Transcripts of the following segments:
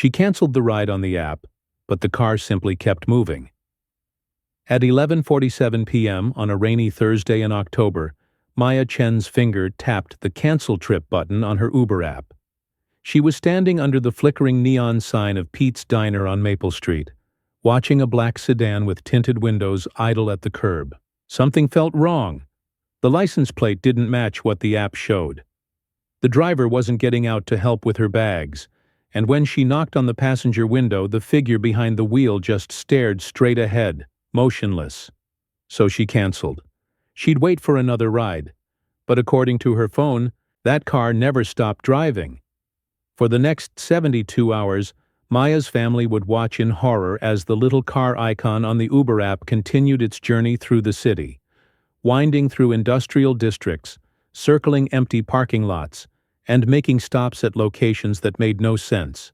She canceled the ride on the app, but the car simply kept moving. At 11:47 p.m. on a rainy Thursday in October, Maya Chen's finger tapped the Cancel Trip button on her Uber app. She was standing under the flickering neon sign of Pete's Diner on Maple Street, watching a black sedan with tinted windows idle at the curb. Something felt wrong. The license plate didn't match what the app showed. The driver wasn't getting out to help with her bags, and when she knocked on the passenger window, the figure behind the wheel just stared straight ahead, motionless. So she canceled. She'd wait for another ride, but according to her phone, that car never stopped driving. For the next 72 hours, Maya's family would watch in horror as the little car icon on the Uber app continued its journey through the city, winding through industrial districts, circling empty parking lots, and making stops at locations that made no sense,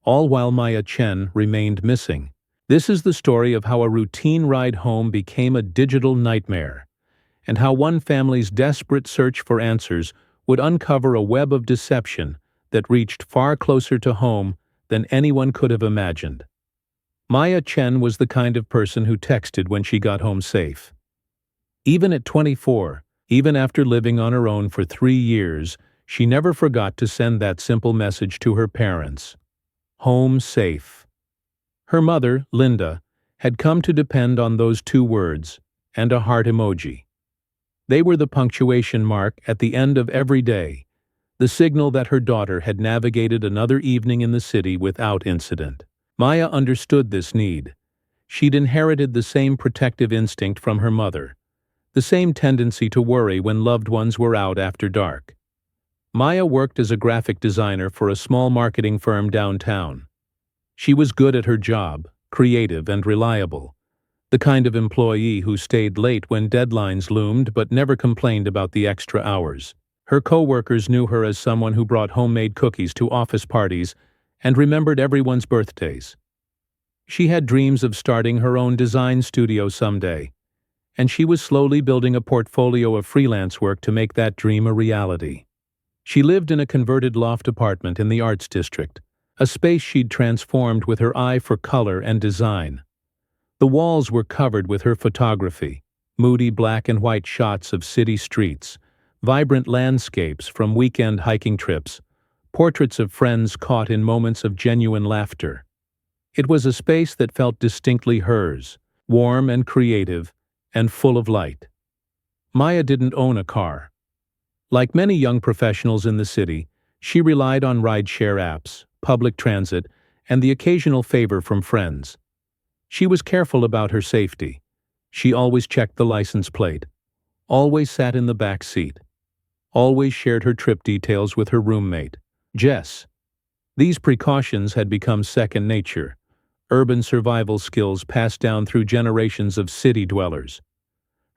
all while Maya Chen remained missing. This is the story of how a routine ride home became a digital nightmare, and how one family's desperate search for answers would uncover a web of deception that reached far closer to home than anyone could have imagined. Maya Chen was the kind of person who texted when she got home safe. Even at 24, even after living on her own for 3 years, she never forgot to send that simple message to her parents. Home safe. Her mother, Linda, had come to depend on those 2 words and a heart emoji. They were the punctuation mark at the end of every day, the signal that her daughter had navigated another evening in the city without incident. Maya understood this need. She'd inherited the same protective instinct from her mother, the same tendency to worry when loved ones were out after dark. Maya worked as a graphic designer for a small marketing firm downtown. She was good at her job, creative and reliable, the kind of employee who stayed late when deadlines loomed but never complained about the extra hours. Her co-workers knew her as someone who brought homemade cookies to office parties and remembered everyone's birthdays. She had dreams of starting her own design studio someday, and she was slowly building a portfolio of freelance work to make that dream a reality. She lived in a converted loft apartment in the Arts District, a space she'd transformed with her eye for color and design. The walls were covered with her photography, moody black and white shots of city streets, vibrant landscapes from weekend hiking trips, portraits of friends caught in moments of genuine laughter. It was a space that felt distinctly hers, warm and creative, and full of light. Maya didn't own a car. Like many young professionals in the city, she relied on rideshare apps, public transit, and the occasional favor from friends. She was careful about her safety. She always checked the license plate, always sat in the back seat, always shared her trip details with her roommate, Jess. These precautions had become second nature, urban survival skills passed down through generations of city dwellers.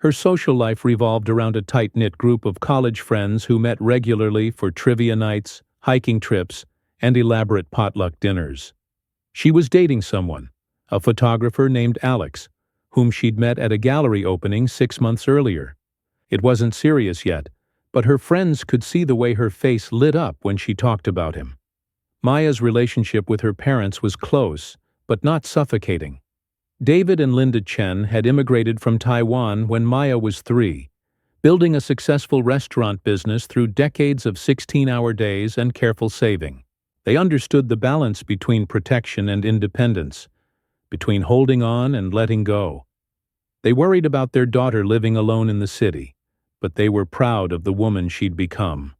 Her social life revolved around a tight-knit group of college friends who met regularly for trivia nights, hiking trips, and elaborate potluck dinners. She was dating someone, a photographer named Alex, whom she'd met at a gallery opening 6 months earlier. It wasn't serious yet, but her friends could see the way her face lit up when she talked about him. Maya's relationship with her parents was close, but not suffocating. David and Linda Chen had immigrated from Taiwan when Maya was 3, building a successful restaurant business through decades of 16-hour days and careful saving. They understood the balance between protection and independence, between holding on and letting go. They worried about their daughter living alone in the city, but they were proud of the woman she'd become.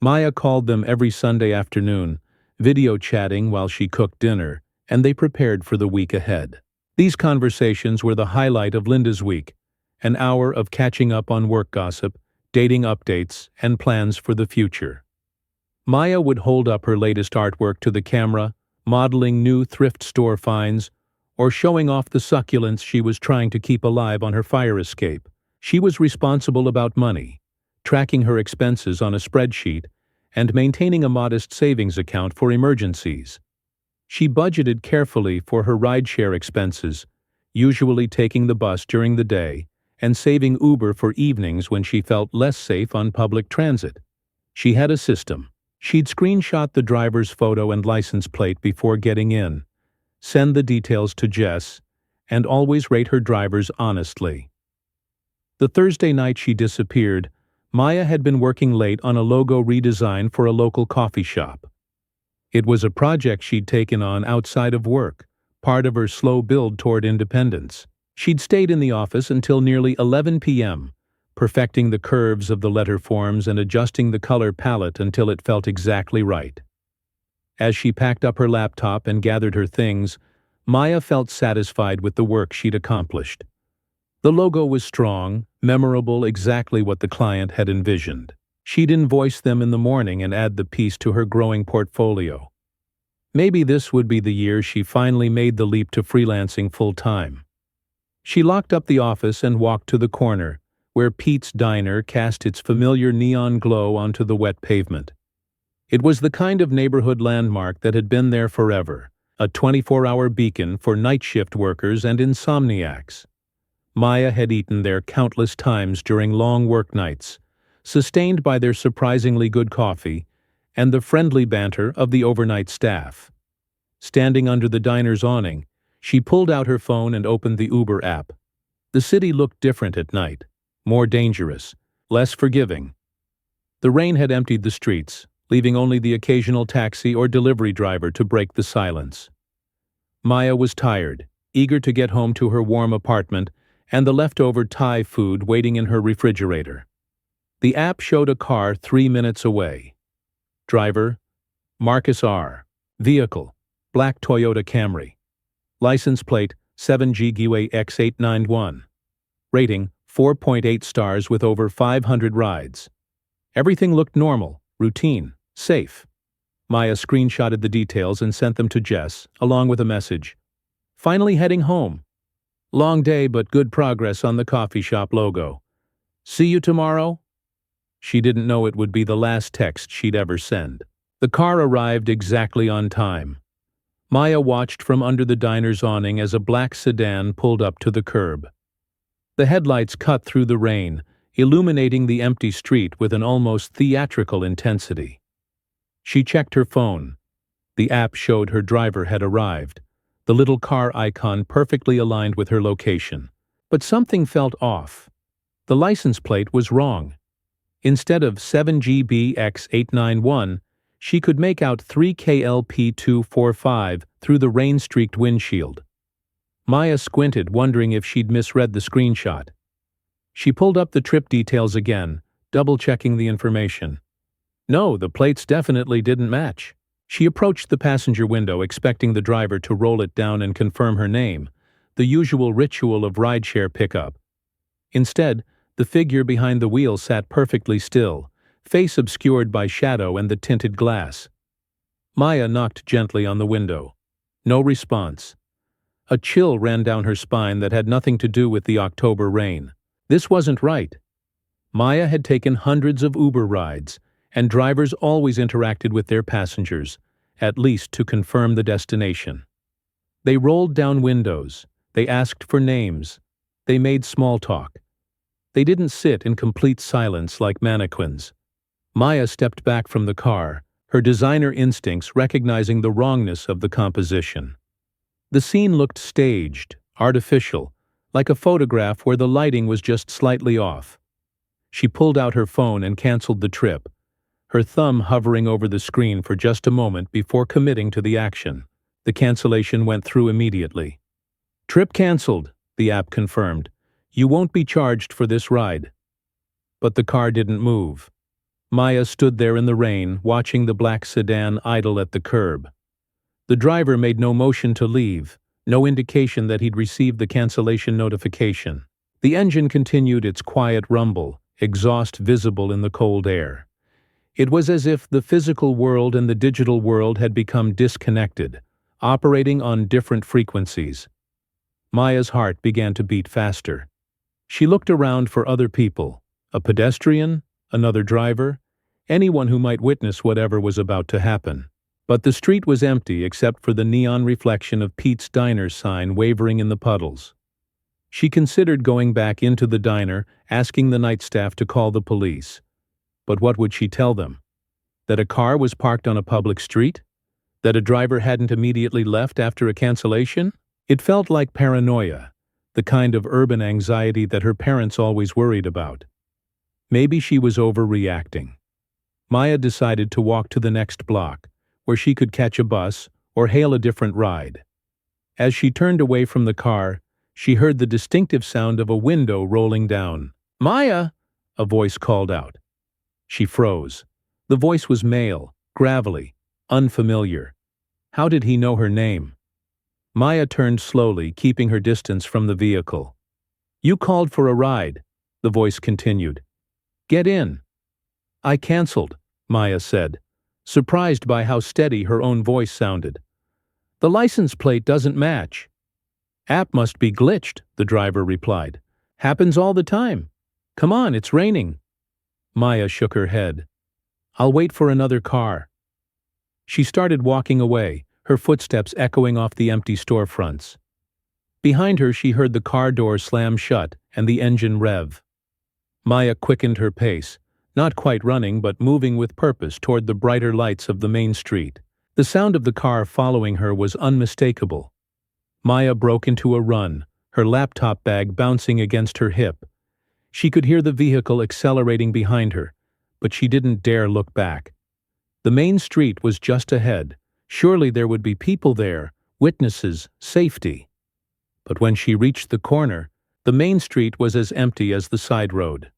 Maya called them every Sunday afternoon, video chatting while she cooked dinner, and they prepared for the week ahead. These conversations were the highlight of Linda's week, an hour of catching up on work gossip, dating updates, and plans for the future. Maya would hold up her latest artwork to the camera, modeling new thrift store finds, or showing off the succulents she was trying to keep alive on her fire escape. She was responsible about money, tracking her expenses on a spreadsheet, and maintaining a modest savings account for emergencies. She budgeted carefully for her rideshare expenses, usually taking the bus during the day and saving Uber for evenings when she felt less safe on public transit. She had a system, She'd screenshot the driver's photo and license plate before getting in, send the details to Jess, and always rate her drivers honestly. The Thursday night she disappeared, Maya had been working late on a logo redesign for a local coffee shop. It was a project she'd taken on outside of work, part of her slow build toward independence. She'd stayed in the office until nearly 11 p.m., perfecting the curves of the letter forms and adjusting the color palette until it felt exactly right. As she packed up her laptop and gathered her things, Maya felt satisfied with the work she'd accomplished. The logo was strong, memorable, exactly what the client had envisioned. She'd invoice them in the morning and add the piece to her growing portfolio. Maybe this would be the year she finally made the leap to freelancing full-time. She locked up the office and walked to the corner, where Pete's Diner cast its familiar neon glow onto the wet pavement. It was the kind of neighborhood landmark that had been there forever, a 24-hour beacon for night shift workers and insomniacs. Maya had eaten there countless times during long work nights, sustained by their surprisingly good coffee and the friendly banter of the overnight staff. Standing under the diner's awning, she pulled out her phone and opened the Uber app. The city looked different at night, more dangerous, less forgiving. The rain had emptied the streets, leaving only the occasional taxi or delivery driver to break the silence. Maya was tired, eager to get home to her warm apartment and the leftover Thai food waiting in her refrigerator. The app showed a car 3 minutes away. Driver, Marcus R. Vehicle, black Toyota Camry. License plate, 7GGWA X891. Rating, 4.8 stars with over 500 rides. Everything looked normal, routine, safe. Maya screenshotted the details and sent them to Jess, along with a message. Finally heading home. Long day but good progress on the coffee shop logo. See you tomorrow? She didn't know it would be the last text she'd ever send. The car arrived exactly on time. Maya watched from under the diner's awning as a black sedan pulled up to the curb. The headlights cut through the rain, illuminating the empty street with an almost theatrical intensity. She checked her phone. The app showed her driver had arrived, the little car icon perfectly aligned with her location. But something felt off. The license plate was wrong. Instead of 7GBX891, she could make out 3KLP245 through the rain-streaked windshield. Maya squinted, wondering if she'd misread the screenshot. She pulled up the trip details again, double-checking the information. No, the plates definitely didn't match. She approached the passenger window, expecting the driver to roll it down and confirm her name, the usual ritual of rideshare pickup. Instead, the figure behind the wheel sat perfectly still, face obscured by shadow and the tinted glass. Maya knocked gently on the window. No response. A chill ran down her spine that had nothing to do with the October rain. This wasn't right. Maya had taken hundreds of Uber rides, and drivers always interacted with their passengers, at least to confirm the destination. They rolled down windows. They asked for names. They made small talk. They didn't sit in complete silence like mannequins. Maya stepped back from the car, her designer instincts recognizing the wrongness of the composition. The scene looked staged, artificial, like a photograph where the lighting was just slightly off. She pulled out her phone and canceled the trip, her thumb hovering over the screen for just a moment before committing to the action. The cancellation went through immediately. Trip canceled, the app confirmed. You won't be charged for this ride. But the car didn't move. Maya stood there in the rain, watching the black sedan idle at the curb. The driver made no motion to leave, no indication that he'd received the cancellation notification. The engine continued its quiet rumble, exhaust visible in the cold air. It was as if the physical world and the digital world had become disconnected, operating on different frequencies. Maya's heart began to beat faster. She looked around for other people, a pedestrian, another driver, anyone who might witness whatever was about to happen. But the street was empty except for the neon reflection of Pete's Diner sign wavering in the puddles. She considered going back into the diner, asking the night staff to call the police. But what would she tell them? That a car was parked on a public street? That a driver hadn't immediately left after a cancellation? It felt like paranoia, the kind of urban anxiety that her parents always worried about. Maybe she was overreacting. Maya decided to walk to the next block, where she could catch a bus or hail a different ride. As she turned away from the car, she heard the distinctive sound of a window rolling down. "Maya!" a voice called out. She froze. The voice was male, gravelly, unfamiliar. How did he know her name? Maya turned slowly, keeping her distance from the vehicle. "You called for a ride," the voice continued. "Get in." "I canceled," Maya said, surprised by how steady her own voice sounded. "The license plate doesn't match." "App must be glitched," the driver replied. "Happens all the time. Come on, it's raining." Maya shook her head. "I'll wait for another car." She started walking away, her footsteps echoing off the empty storefronts. Behind her she heard the car door slam shut and the engine rev. Maya quickened her pace, not quite running but moving with purpose toward the brighter lights of the main street. The sound of the car following her was unmistakable. Maya broke into a run, her laptop bag bouncing against her hip. She could hear the vehicle accelerating behind her, but she didn't dare look back. The main street was just ahead. Surely there would be people there, witnesses, safety. But when she reached the corner, the main street was as empty as the side road.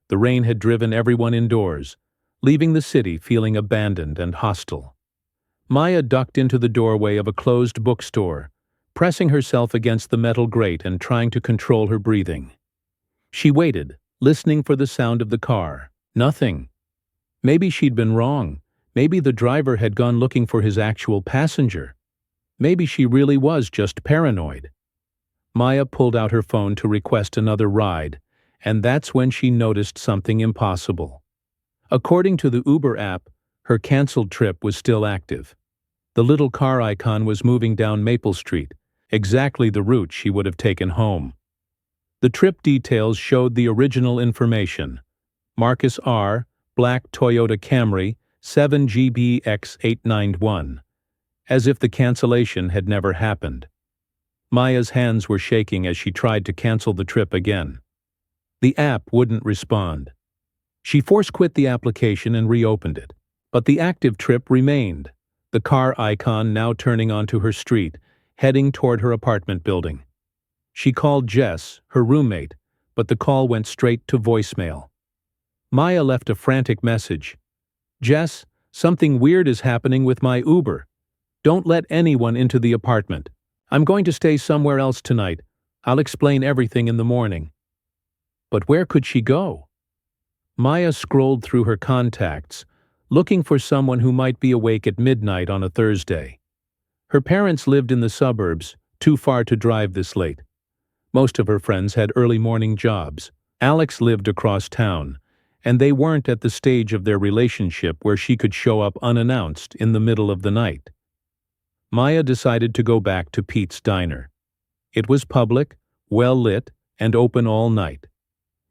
The rain had driven everyone indoors, leaving the city feeling abandoned and hostile. Maya ducked into the doorway of a closed bookstore, pressing herself against the metal grate and trying to control her breathing. She waited, listening for the sound of the car. Nothing. Maybe she'd been wrong. Maybe the driver had gone looking for his actual passenger. Maybe she really was just paranoid. Maya pulled out her phone to request another ride, and that's when she noticed something impossible. According to the Uber app, her canceled trip was still active. The little car icon was moving down Maple Street, exactly the route she would have taken home. The trip details showed the original information. Marcus R., black Toyota Camry, 7GBX891. As if the cancellation had never happened. Maya's hands were shaking as she tried to cancel the trip again. The app wouldn't respond. She force-quit the application and reopened it. But the active trip remained, the car icon now turning onto her street, heading toward her apartment building. She called Jess, her roommate, but the call went straight to voicemail. Maya left a frantic message. "Jess, something weird is happening with my Uber. Don't let anyone into the apartment. I'm going to stay somewhere else tonight. I'll explain everything in the morning." But where could she go? Maya scrolled through her contacts, looking for someone who might be awake at midnight on a Thursday. Her parents lived in the suburbs, too far to drive this late. Most of her friends had early morning jobs. Alex lived across town, and they weren't at the stage of their relationship where she could show up unannounced in the middle of the night. Maya decided to go back to Pete's Diner. It was public, well-lit, and open all night.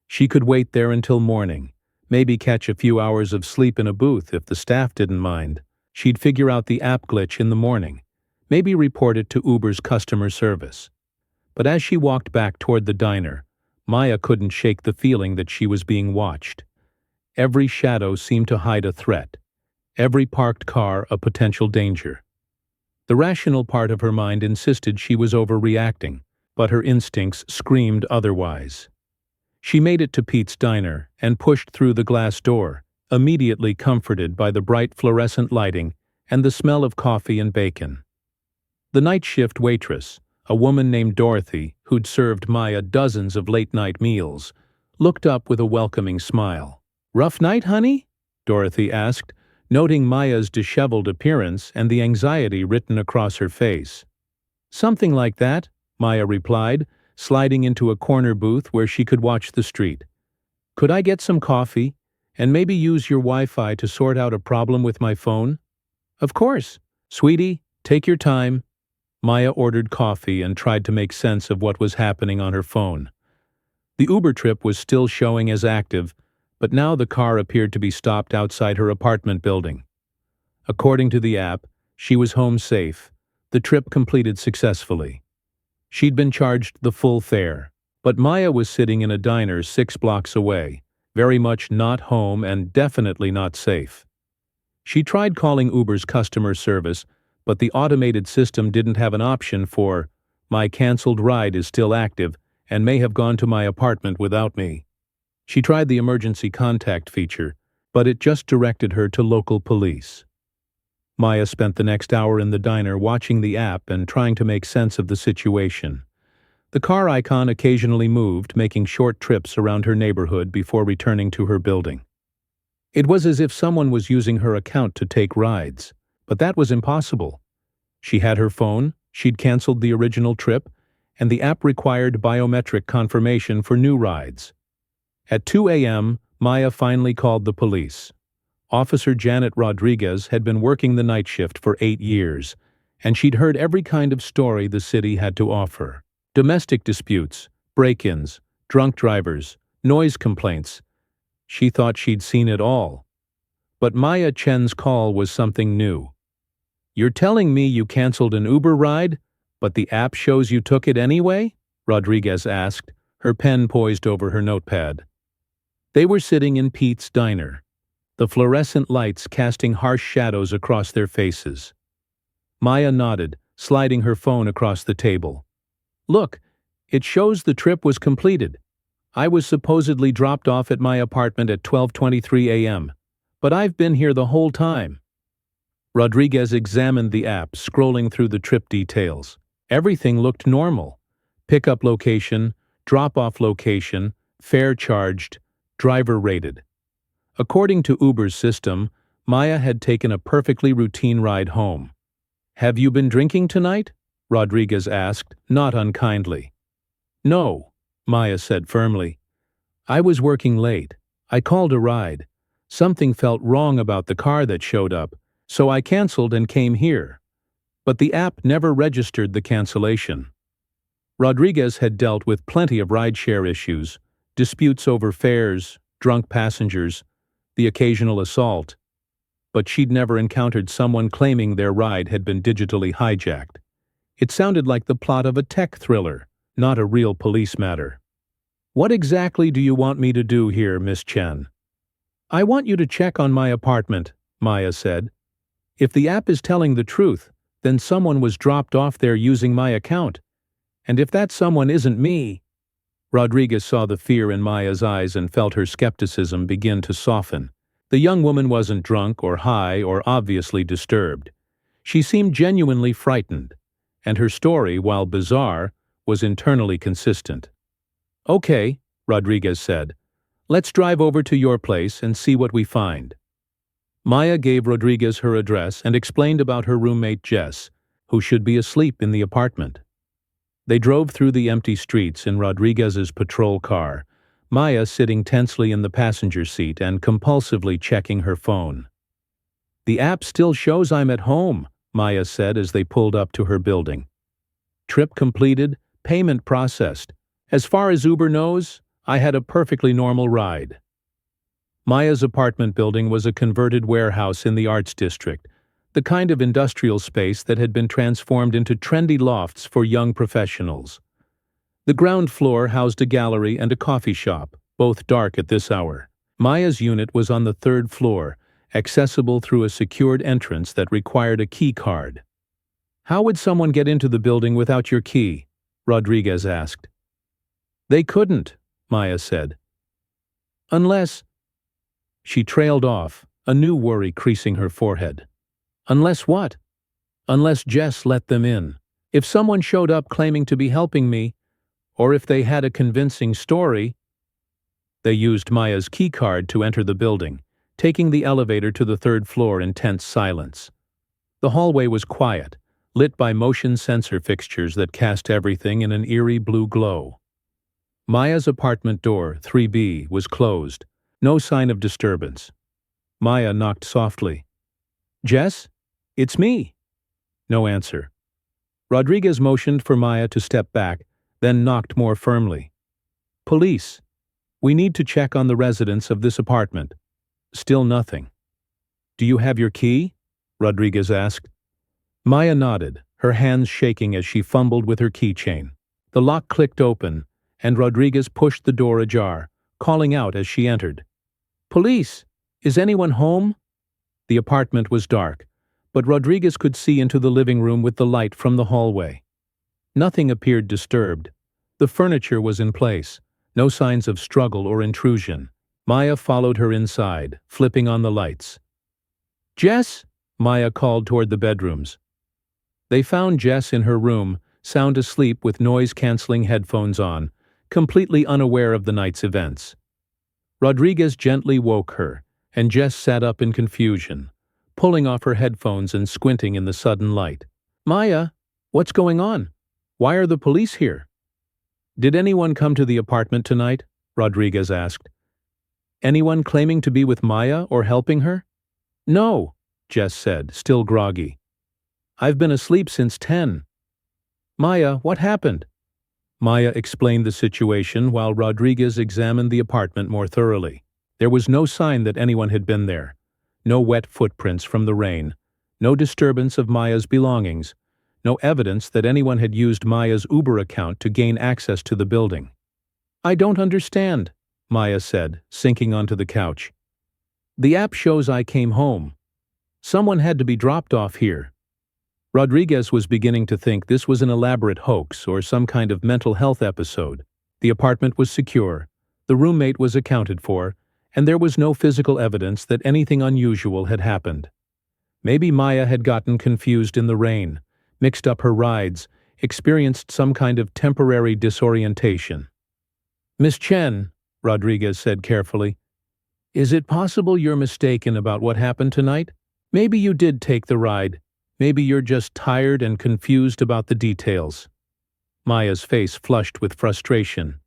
She could wait there until morning, maybe catch a few hours of sleep in a booth if the staff didn't mind. She'd figure out the app glitch in the morning, maybe report it to Uber's customer service. But as she walked back toward the diner, Maya couldn't shake the feeling that she was being watched. Every shadow seemed to hide a threat, every parked car a potential danger. The rational part of her mind insisted she was overreacting, but her instincts screamed otherwise. She made it to Pete's Diner and pushed through the glass door, immediately comforted by the bright fluorescent lighting and the smell of coffee and bacon. The night shift waitress, a woman named Dorothy, who'd served Maya dozens of late-night meals, looked up with a welcoming smile. "Rough night, honey?" Dorothy asked, noting Maya's disheveled appearance and the anxiety written across her face. "Something like that," Maya replied, sliding into a corner booth where she could watch the street. "Could I get some coffee, and maybe use your Wi-Fi to sort out a problem with my phone?" "Of course. Sweetie, take your time." Maya ordered coffee and tried to make sense of what was happening on her phone. The Uber trip was still showing as active, but now the car appeared to be stopped outside her apartment building. According to the app, she was home safe, the trip completed successfully. She'd been charged the full fare, but Maya was sitting in a diner 6 blocks away, very much not home and definitely not safe. She tried calling Uber's customer service, but the automated system didn't have an option for, "My canceled ride is still active and may have gone to my apartment without me." She tried the emergency contact feature, but it just directed her to local police. Maya spent the next hour in the diner watching the app and trying to make sense of the situation. The car icon occasionally moved, making short trips around her neighborhood before returning to her building. It was as if someone was using her account to take rides, but that was impossible. She had her phone, she'd canceled the original trip, and the app required biometric confirmation for new rides. At 2 a.m., Maya finally called the police. Officer Janet Rodriguez had been working the night shift for 8 years, and she'd heard every kind of story the city had to offer. Domestic disputes, break-ins, drunk drivers, noise complaints. She thought she'd seen it all. But Maya Chen's call was something new. "You're telling me you canceled an Uber ride, but the app shows you took it anyway?" Rodriguez asked, her pen poised over her notepad. They were sitting in Pete's diner, the fluorescent lights casting harsh shadows across their faces. Maya nodded, sliding her phone across the table. "Look, it shows the trip was completed. I was supposedly dropped off at my apartment at 12:23 a.m., but I've been here the whole time." Rodriguez examined the app, scrolling through the trip details. Everything looked normal. Pickup location, drop-off location, fare charged, driver rated. According to Uber's system, Maya had taken a perfectly routine ride home. "Have you been drinking tonight?" Rodriguez asked, not unkindly. "No," Maya said firmly. "I was working late. I called a ride. Something felt wrong about the car that showed up, so I canceled and came here. But the app never registered the cancellation." Rodriguez had dealt with plenty of rideshare issues, disputes over fares, drunk passengers, the occasional assault. But she'd never encountered someone claiming their ride had been digitally hijacked. It sounded like the plot of a tech thriller, not a real police matter. "What exactly do you want me to do here, Miss Chen?" "I want you to check on my apartment," Maya said. "If the app is telling the truth, then someone was dropped off there using my account. And if that someone isn't me—" Rodriguez saw the fear in Maya's eyes and felt her skepticism begin to soften. The young woman wasn't drunk or high or obviously disturbed. She seemed genuinely frightened, and her story, while bizarre, was internally consistent. "Okay," Rodriguez said. "Let's drive over to your place and see what we find." Maya gave Rodriguez her address and explained about her roommate Jess, who should be asleep in the apartment. They drove through the empty streets in Rodriguez's patrol car, Maya sitting tensely in the passenger seat and compulsively checking her phone. "The app still shows I'm at home," Maya said as they pulled up to her building. "Trip completed, payment processed. As far as Uber knows, I had a perfectly normal ride." Maya's apartment building was a converted warehouse in the Arts District, the kind of industrial space that had been transformed into trendy lofts for young professionals. The ground floor housed a gallery and a coffee shop, both dark at this hour. Maya's unit was on the 3rd floor, accessible through a secured entrance that required a key card. "How would someone get into the building without your key?" Rodriguez asked. "They couldn't," Maya said. "Unless—" She trailed off, a new worry creasing her forehead. "Unless what?" "Unless Jess let them in. If someone showed up claiming to be helping me, or if they had a convincing story—" They used Maya's keycard to enter the building, taking the elevator to the 3rd floor in tense silence. The hallway was quiet, lit by motion sensor fixtures that cast everything in an eerie blue glow. Maya's apartment door, 3B, was closed, no sign of disturbance. Maya knocked softly. "Jess? It's me." No answer. Rodriguez motioned for Maya to step back, then knocked more firmly. "Police. We need to check on the residents of this apartment." Still nothing. "Do you have your key?" Rodriguez asked. Maya nodded, her hands shaking as she fumbled with her keychain. The lock clicked open, and Rodriguez pushed the door ajar, calling out as she entered. "Police! Is anyone home?" The apartment was dark, but Rodriguez could see into the living room with the light from the hallway. Nothing appeared disturbed. The furniture was in place, no signs of struggle or intrusion. Maya followed her inside, flipping on the lights. "Jess?" Maya called toward the bedrooms. They found Jess in her room, sound asleep with noise-canceling headphones on, completely unaware of the night's events. Rodriguez gently woke her, and Jess sat up in confusion, pulling off her headphones and squinting in the sudden light. "Maya, what's going on? Why are the police here?" "Did anyone come to the apartment tonight?" Rodriguez asked. "Anyone claiming to be with Maya or helping her?" "No," Jess said, still groggy. "I've been asleep since 10. "Maya, what happened?" Maya explained the situation while Rodriguez examined the apartment more thoroughly. There was no sign that anyone had been there. No wet footprints from the rain. No disturbance of Maya's belongings. No evidence that anyone had used Maya's Uber account to gain access to the building. "I don't understand," Maya said, sinking onto the couch. "The app shows I came home. Someone had to be dropped off here." Rodriguez was beginning to think this was an elaborate hoax or some kind of mental health episode. The apartment was secure, the roommate was accounted for, and there was no physical evidence that anything unusual had happened. Maybe Maya had gotten confused in the rain, mixed up her rides, experienced some kind of temporary disorientation. "Miss Chen," Rodriguez said carefully, "is it possible you're mistaken about what happened tonight? Maybe you did take the ride. Maybe you're just tired and confused about the details." Maya's face flushed with frustration.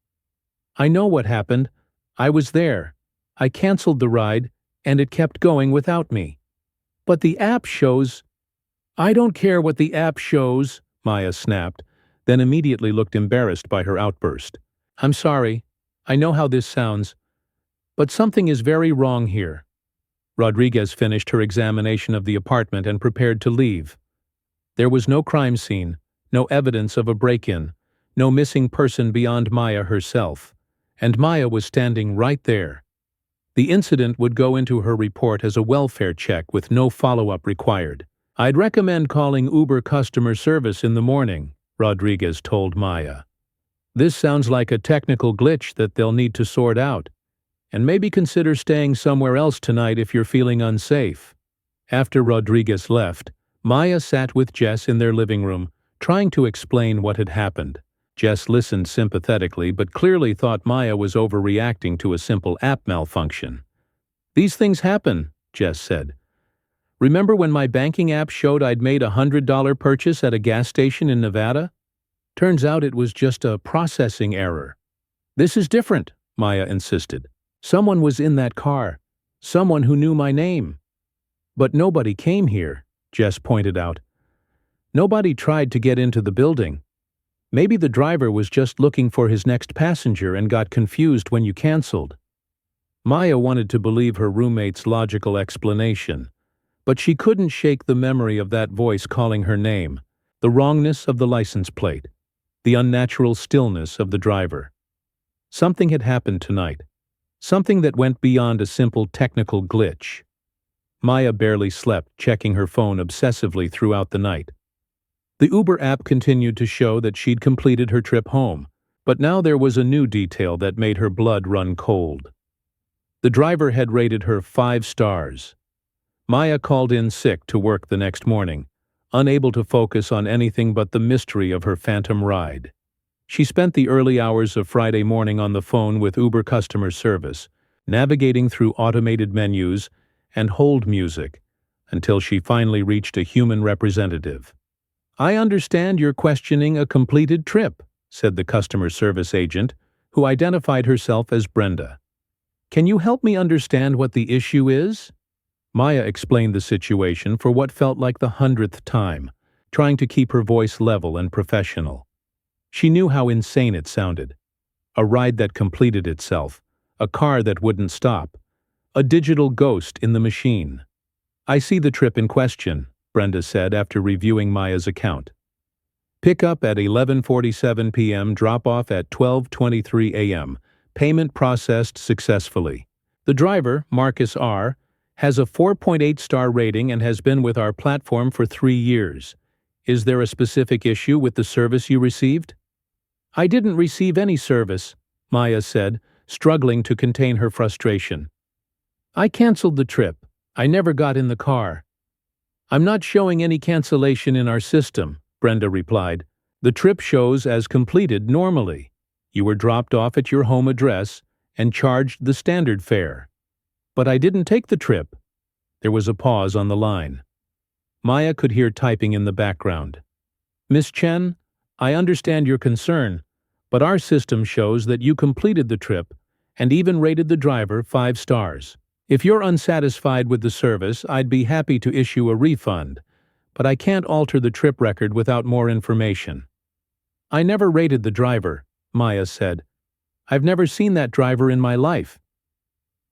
"I know what happened. I was there. I canceled the ride, and it kept going without me. But the app shows—" "I don't care what the app shows," Maya snapped, then immediately looked embarrassed by her outburst. "I'm sorry. I know how this sounds. But something is very wrong here." Rodriguez finished her examination of the apartment and prepared to leave. There was no crime scene, no evidence of a break-in, no missing person beyond Maya herself, and Maya was standing right there. The incident would go into her report as a welfare check with no follow-up required. "I'd recommend calling Uber customer service in the morning," Rodriguez told Maya. "This sounds like a technical glitch that they'll need to sort out. And maybe consider staying somewhere else tonight if you're feeling unsafe." After Rodriguez left, Maya sat with Jess in their living room, trying to explain what had happened. Jess listened sympathetically but clearly thought Maya was overreacting to a simple app malfunction. "These things happen," Jess said. "Remember when my banking app showed I'd made a $100 purchase at a gas station in Nevada? Turns out it was just a processing error." "This is different," Maya insisted. "Someone was in that car. Someone who knew my name." "But nobody came here," Jess pointed out. "Nobody tried to get into the building. Maybe the driver was just looking for his next passenger and got confused when you canceled." Maya wanted to believe her roommate's logical explanation, but she couldn't shake the memory of that voice calling her name, the wrongness of the license plate, the unnatural stillness of the driver. Something had happened tonight. Something that went beyond a simple technical glitch. Maya barely slept, checking her phone obsessively throughout the night. The Uber app continued to show that she'd completed her trip home, but now there was a new detail that made her blood run cold. The driver had rated her 5 stars. Maya called in sick to work the next morning, unable to focus on anything but the mystery of her phantom ride. She spent the early hours of Friday morning on the phone with Uber customer service, navigating through automated menus and hold music, until she finally reached a human representative. "I understand you're questioning a completed trip," said the customer service agent, who identified herself as Brenda. "Can you help me understand what the issue is?" Maya explained the situation for what felt like the 100th time, trying to keep her voice level and professional. She knew how insane it sounded. A ride that completed itself, a car that wouldn't stop, a digital ghost in the machine. I see the trip in question, Brenda said after reviewing Maya's account. Pickup at 11:47 p.m., drop-off at 12:23 a.m. Payment processed successfully. The driver, Marcus R., has a 4.8-star rating and has been with our platform for 3 years. Is there a specific issue with the service you received? I didn't receive any service, Maya said, struggling to contain her frustration. I canceled the trip. I never got in the car. I'm not showing any cancellation in our system, Brenda replied. The trip shows as completed normally. You were dropped off at your home address and charged the standard fare. But I didn't take the trip. There was a pause on the line. Maya could hear typing in the background. Miss Chen, I understand your concern, but our system shows that you completed the trip and even rated the driver 5 stars. If you're unsatisfied with the service, I'd be happy to issue a refund, but I can't alter the trip record without more information. I never rated the driver, Maya said. I've never seen that driver in my life.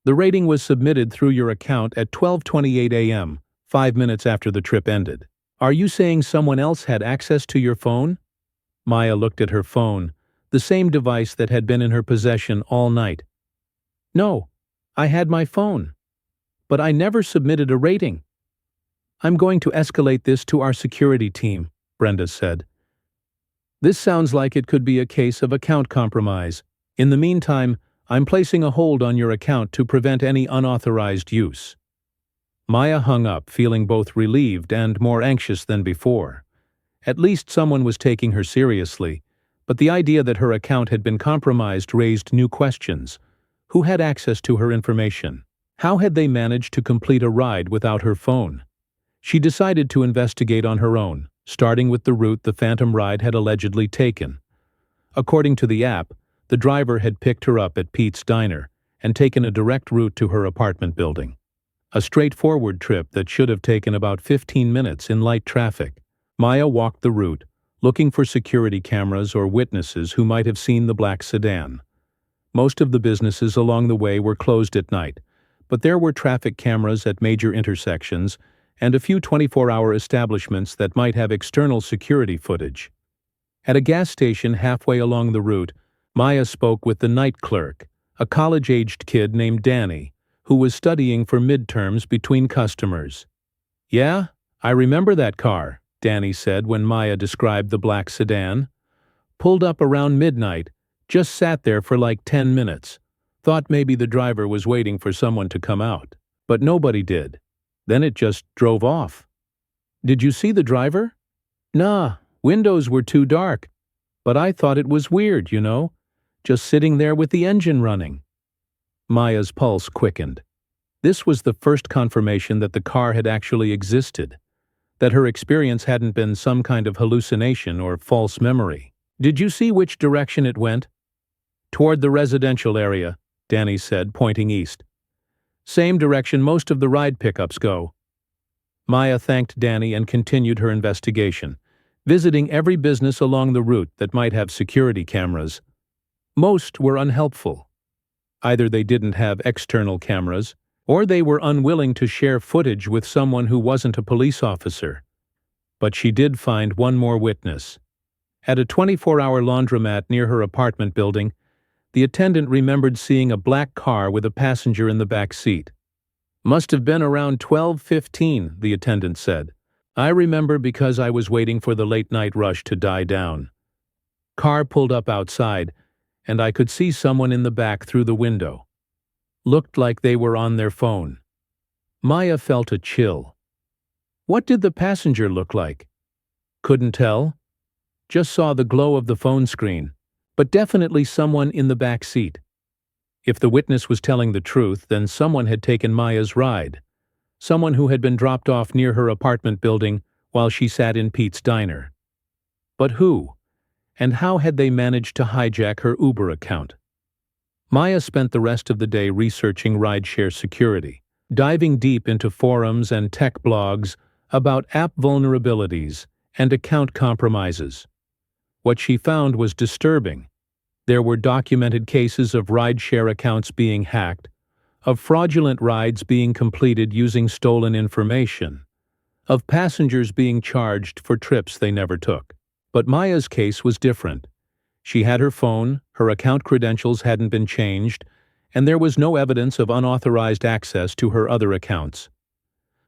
The rating was submitted through your account at 12:28 a.m., 5 minutes after the trip ended. Are you saying someone else had access to your phone? Maya looked at her phone, the same device that had been in her possession all night. No, I had my phone. But I never submitted a rating. I'm going to escalate this to our security team, Brenda said. This sounds like it could be a case of account compromise. In the meantime, I'm placing a hold on your account to prevent any unauthorized use. Maya hung up, feeling both relieved and more anxious than before. At least someone was taking her seriously, but the idea that her account had been compromised raised new questions. Who had access to her information? How had they managed to complete a ride without her phone? She decided to investigate on her own, starting with the route the Phantom ride had allegedly taken. According to the app, the driver had picked her up at Pete's Diner and taken a direct route to her apartment building. A straightforward trip that should have taken about 15 minutes in light traffic. Maya walked the route, looking for security cameras or witnesses who might have seen the black sedan. Most of the businesses along the way were closed at night, but there were traffic cameras at major intersections and a few 24-hour establishments that might have external security footage. At a gas station halfway along the route, Maya spoke with the night clerk, a college-aged kid named Danny, who was studying for midterms between customers. Yeah, I remember that car, Danny said when Maya described the black sedan. Pulled up around midnight, just sat there for like 10 minutes. Thought maybe the driver was waiting for someone to come out. But nobody did. Then it just drove off. Did you see the driver? Nah, windows were too dark. But I thought it was weird, just sitting there with the engine running. Maya's pulse quickened. This was the first confirmation that the car had actually existed, that her experience hadn't been some kind of hallucination or false memory. Did you see which direction it went? Toward the residential area, Danny said, pointing east. Same direction most of the ride pickups go. Maya thanked Danny and continued her investigation, visiting every business along the route that might have security cameras. Most were unhelpful. Either they didn't have external cameras, or they were unwilling to share footage with someone who wasn't a police officer. But she did find one more witness. At a 24-hour laundromat near her apartment building, the attendant remembered seeing a black car with a passenger in the back seat. Must have been around 12:15, the attendant said. I remember because I was waiting for the late-night rush to die down. Car pulled up outside, and I could see someone in the back through the window. Looked like they were on their phone. Maya felt a chill. What did the passenger look like? Couldn't tell. Just saw the glow of the phone screen, but definitely someone in the back seat. If the witness was telling the truth, then someone had taken Maya's ride. Someone who had been dropped off near her apartment building while she sat in Pete's Diner. But who? And how had they managed to hijack her Uber account? Maya spent the rest of the day researching rideshare security, diving deep into forums and tech blogs about app vulnerabilities and account compromises. What she found was disturbing. There were documented cases of rideshare accounts being hacked, of fraudulent rides being completed using stolen information, of passengers being charged for trips they never took. But Maya's case was different. She had her phone, her account credentials hadn't been changed, and there was no evidence of unauthorized access to her other accounts.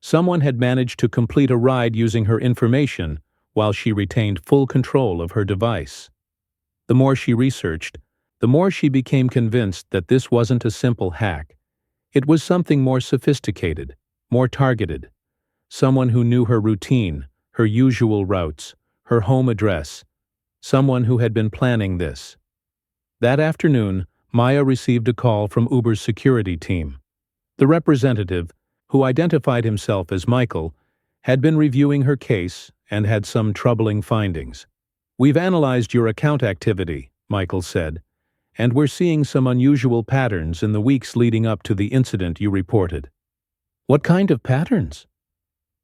Someone had managed to complete a ride using her information while she retained full control of her device. The more she researched, the more she became convinced that this wasn't a simple hack. It was something more sophisticated, more targeted. Someone who knew her routine, her usual routes, her home address. Someone who had been planning this. That afternoon, Maya received a call from Uber's security team. The representative, who identified himself as Michael, had been reviewing her case and had some troubling findings. "We've analyzed your account activity," Michael said, "and we're seeing some unusual patterns in the weeks leading up to the incident you reported." "What kind of patterns?"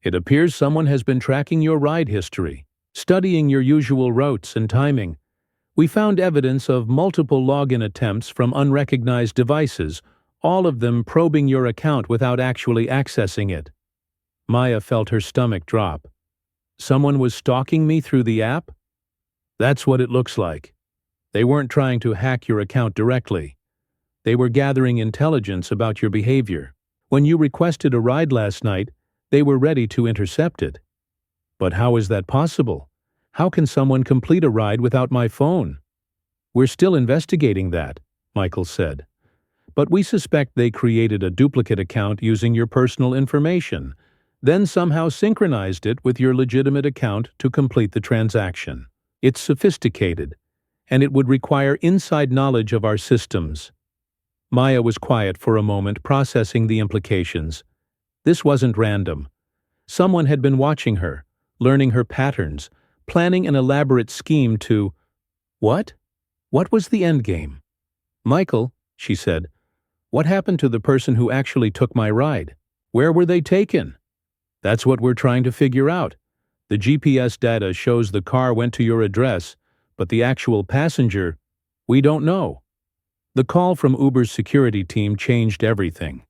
"It appears someone has been tracking your ride history, studying your usual routes and timing. We found evidence of multiple login attempts from unrecognized devices, all of them probing your account without actually accessing it." Maya felt her stomach drop. "Someone was stalking me through the app?" "That's what it looks like. They weren't trying to hack your account directly. They were gathering intelligence about your behavior. When you requested a ride last night, they were ready to intercept it." "But how is that possible? How can someone complete a ride without my phone?" "We're still investigating that," Michael said. "But we suspect they created a duplicate account using your personal information, then somehow synchronized it with your legitimate account to complete the transaction. It's sophisticated, and it would require inside knowledge of our systems." Maya was quiet for a moment, processing the implications. This wasn't random. Someone had been watching her, learning her patterns, planning an elaborate scheme to— What? What was the endgame? "Michael," she said, "what happened to the person who actually took my ride? Where were they taken?" "That's what we're trying to figure out. The GPS data shows the car went to your address, but the actual passenger, we don't know." The call from Uber's security team changed everything.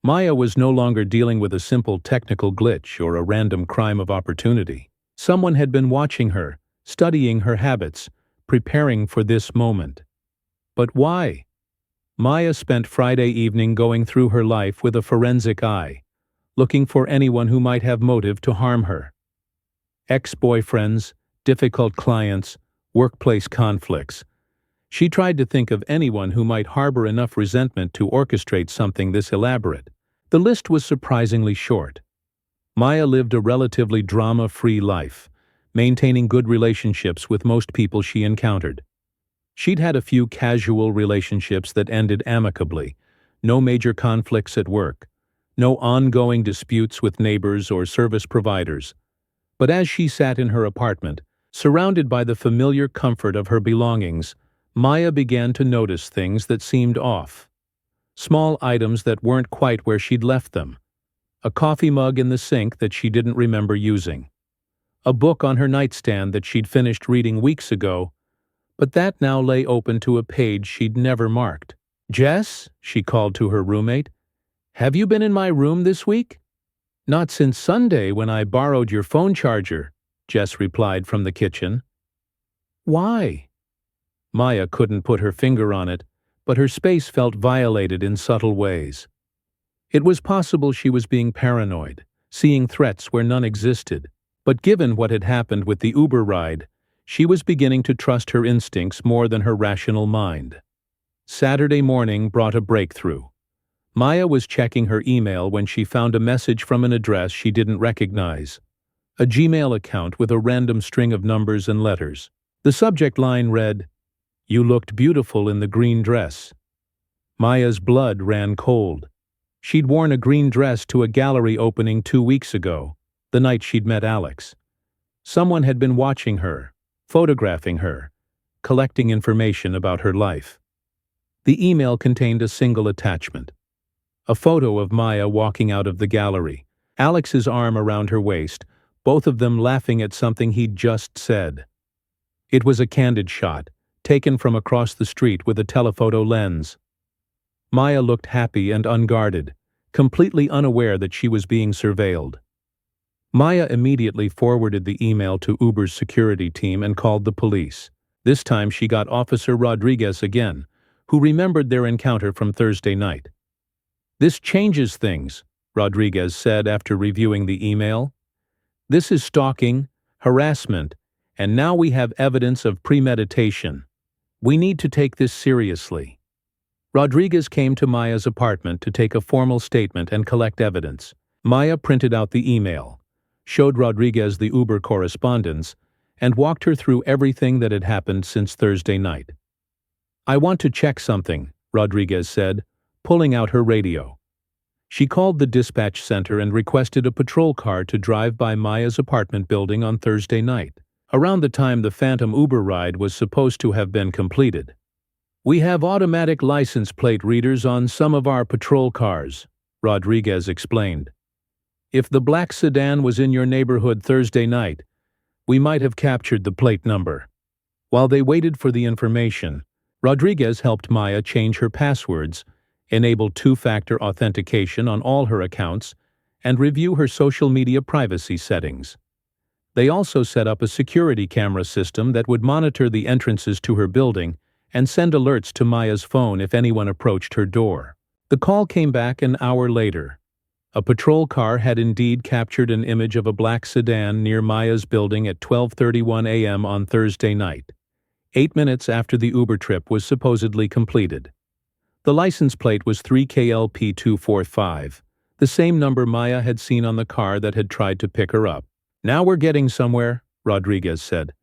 Maya was no longer dealing with a simple technical glitch or a random crime of opportunity. Someone had been watching her, studying her habits, preparing for this moment. But why? Maya spent Friday evening going through her life with a forensic eye, looking for anyone who might have motive to harm her. Ex-boyfriends, difficult clients, workplace conflicts. She tried to think of anyone who might harbor enough resentment to orchestrate something this elaborate. The list was surprisingly short. Maya lived a relatively drama-free life, maintaining good relationships with most people she encountered. She'd had a few casual relationships that ended amicably, no major conflicts at work, no ongoing disputes with neighbors or service providers. But as she sat in her apartment, surrounded by the familiar comfort of her belongings, Maya began to notice things that seemed off. Small items that weren't quite where she'd left them. A coffee mug in the sink that she didn't remember using. A book on her nightstand that she'd finished reading weeks ago, but that now lay open to a page she'd never marked. "Jess," she called to her roommate, "have you been in my room this week?" "Not since Sunday when I borrowed your phone charger," Jess replied from the kitchen. "Why?" Maya couldn't put her finger on it, but her space felt violated in subtle ways. It was possible she was being paranoid, seeing threats where none existed, but given what had happened with the Uber ride, she was beginning to trust her instincts more than her rational mind. Saturday morning brought a breakthrough. Maya was checking her email when she found a message from an address she didn't recognize. A Gmail account with a random string of numbers and letters. The subject line read, "You looked beautiful in the green dress." Maya's blood ran cold. She'd worn a green dress to a gallery opening 2 weeks ago, the night she'd met Alex. Someone had been watching her, photographing her, collecting information about her life. The email contained a single attachment. A photo of Maya walking out of the gallery, Alex's arm around her waist, both of them laughing at something he'd just said. It was a candid shot, taken from across the street with a telephoto lens. Maya looked happy and unguarded, completely unaware that she was being surveilled. Maya immediately forwarded the email to Uber's security team and called the police. This time she got Officer Rodriguez again, who remembered their encounter from Thursday night. "This changes things," Rodriguez said after reviewing the email. "This is stalking, harassment, and now we have evidence of premeditation. We need to take this seriously." Rodriguez came to Maya's apartment to take a formal statement and collect evidence. Maya printed out the email, showed Rodriguez the Uber correspondence, and walked her through everything that had happened since Thursday night. "I want to check something," Rodriguez said, pulling out her radio. She called the dispatch center and requested a patrol car to drive by Maya's apartment building on Thursday night, around the time the phantom Uber ride was supposed to have been completed. "We have automatic license plate readers on some of our patrol cars," Rodriguez explained. "If the black sedan was in your neighborhood Thursday night, we might have captured the plate number." While they waited for the information, Rodriguez helped Maya change her passwords, enable two-factor authentication on all her accounts, and review her social media privacy settings. They also set up a security camera system that would monitor the entrances to her building and send alerts to Maya's phone if anyone approached her door. The call came back an hour later. A patrol car had indeed captured an image of a black sedan near Maya's building at 12:31 a.m. on Thursday night, 8 minutes after the Uber trip was supposedly completed. The license plate was 3KLP245, the same number Maya had seen on the car that had tried to pick her up. "Now we're getting somewhere," Rodriguez said.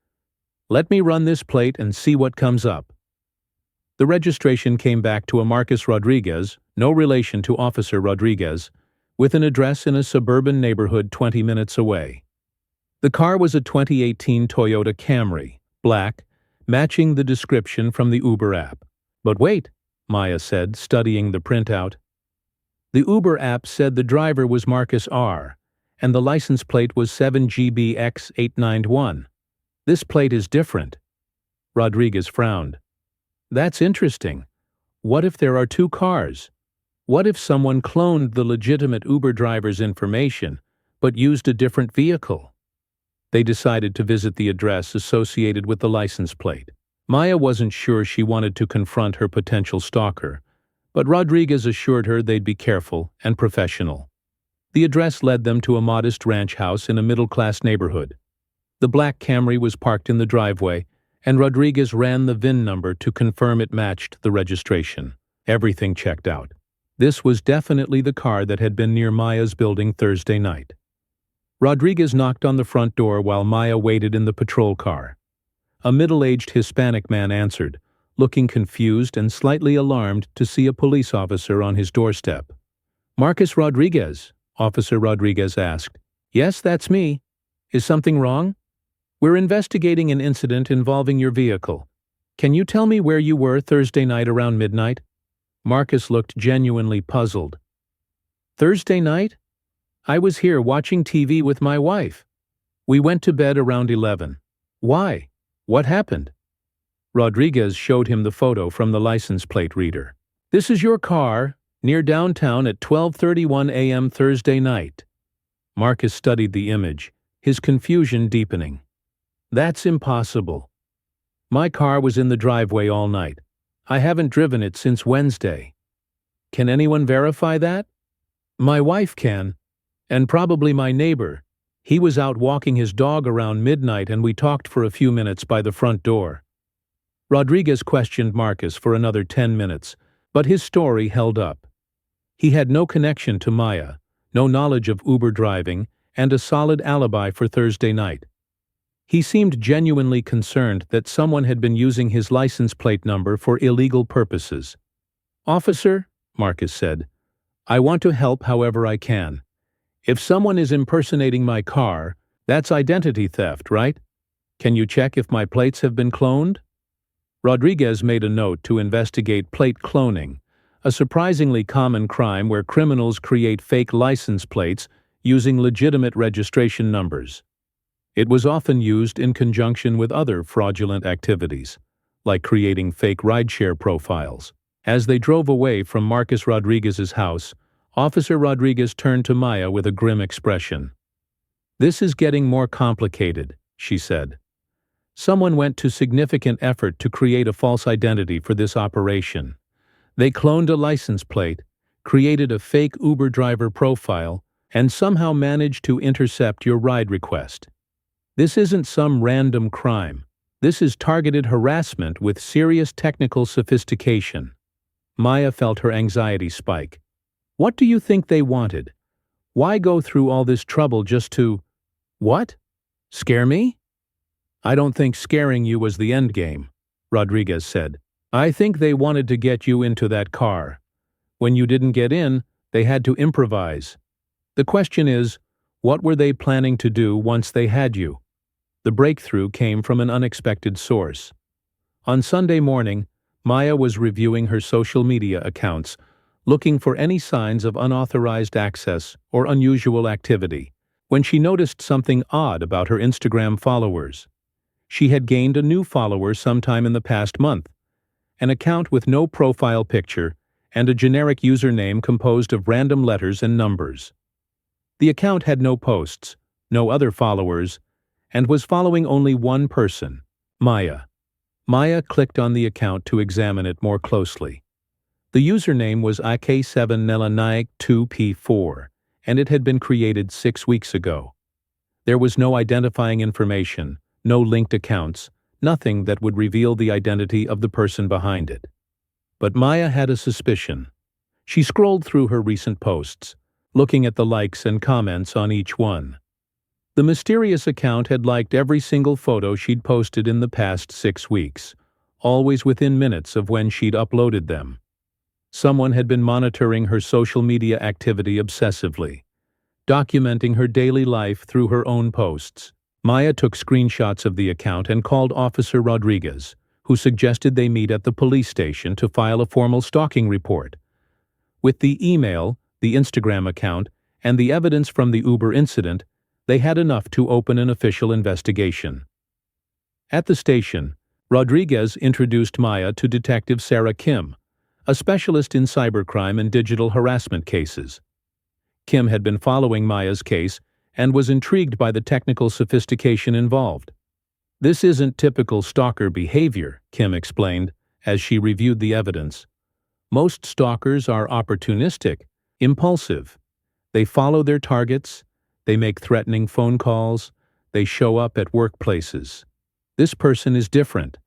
"Let me run this plate and see what comes up." The registration came back to a Marcus Rodriguez, no relation to Officer Rodriguez, with an address in a suburban neighborhood 20 minutes away. The car was a 2018 Toyota Camry, black, matching the description from the Uber app. "But wait," Maya said, studying the printout. "The Uber app said the driver was Marcus R., and the license plate was 7GBX891. This plate is different." Rodriguez frowned. "That's interesting. What if there are two cars? What if someone cloned the legitimate Uber driver's information, but used a different vehicle?" They decided to visit the address associated with the license plate. Maya wasn't sure she wanted to confront her potential stalker, but Rodriguez assured her they'd be careful and professional. The address led them to a modest ranch house in a middle-class neighborhood. The black Camry was parked in the driveway, and Rodriguez ran the VIN number to confirm it matched the registration. Everything checked out. This was definitely the car that had been near Maya's building Thursday night. Rodriguez knocked on the front door while Maya waited in the patrol car. A middle-aged Hispanic man answered, looking confused and slightly alarmed to see a police officer on his doorstep. "Marcus Rodriguez?" Officer Rodriguez asked. "Yes, that's me. Is something wrong?" "We're investigating an incident involving your vehicle. Can you tell me where you were Thursday night around midnight?" Marcus looked genuinely puzzled. "Thursday night? I was here watching TV with my wife. We went to bed around 11. Why? What happened?" Rodriguez showed him the photo from the license plate reader. "This is your car, near downtown at 12:31 a.m. Thursday night." Marcus studied the image, his confusion deepening. "That's impossible. My car was in the driveway all night. I haven't driven it since Wednesday. Can anyone verify that?" "My wife can, and probably my neighbor. He was out walking his dog around midnight and we talked for a few minutes by the front door." Rodriguez questioned Marcus for another 10 minutes, but his story held up. He had no connection to Maya, no knowledge of Uber driving, and a solid alibi for Thursday night. He seemed genuinely concerned that someone had been using his license plate number for illegal purposes. "Officer," Marcus said, "I want to help however I can. If someone is impersonating my car, that's identity theft, right? Can you check if my plates have been cloned?" Rodriguez made a note to investigate plate cloning, a surprisingly common crime where criminals create fake license plates using legitimate registration numbers. It was often used in conjunction with other fraudulent activities, like creating fake rideshare profiles. As they drove away from Marcus Rodriguez's house, Officer Rodriguez turned to Maya with a grim expression. "This is getting more complicated," she said. "Someone went to significant effort to create a false identity for this operation. They cloned a license plate, created a fake Uber driver profile, and somehow managed to intercept your ride request. This isn't some random crime. This is targeted harassment with serious technical sophistication." Maya felt her anxiety spike. "What do you think they wanted? Why go through all this trouble just to— What? Scare me?" "I don't think scaring you was the end game," Rodriguez said. "I think they wanted to get you into that car. When you didn't get in, they had to improvise. The question is, what were they planning to do once they had you?" The breakthrough came from an unexpected source. On Sunday morning, Maya was reviewing her social media accounts, looking for any signs of unauthorized access or unusual activity, when she noticed something odd about her Instagram followers. She had gained a new follower sometime in the past month, an account with no profile picture and a generic username composed of random letters and numbers. The account had no posts, no other followers, and was following only one person, Maya. Maya clicked on the account to examine it more closely. The username was IK7Nelanaik2P4, and it had been created 6 weeks ago. There was no identifying information, no linked accounts, nothing that would reveal the identity of the person behind it. But Maya had a suspicion. She scrolled through her recent posts, looking at the likes and comments on each one. The mysterious account had liked every single photo she'd posted in the past 6 weeks, always within minutes of when she'd uploaded them. Someone had been monitoring her social media activity obsessively, documenting her daily life through her own posts. Maya took screenshots of the account and called Officer Rodriguez, who suggested they meet at the police station to file a formal stalking report. With the email, the Instagram account, and the evidence from the Uber incident, they had enough to open an official investigation. At the station, Rodriguez introduced Maya to Detective Sarah Kim, a specialist in cybercrime and digital harassment cases. Kim had been following Maya's case and was intrigued by the technical sophistication involved. "This isn't typical stalker behavior," Kim explained, as she reviewed the evidence. "Most stalkers are opportunistic, impulsive. They follow their targets, they make threatening phone calls, they show up at workplaces. This person is different.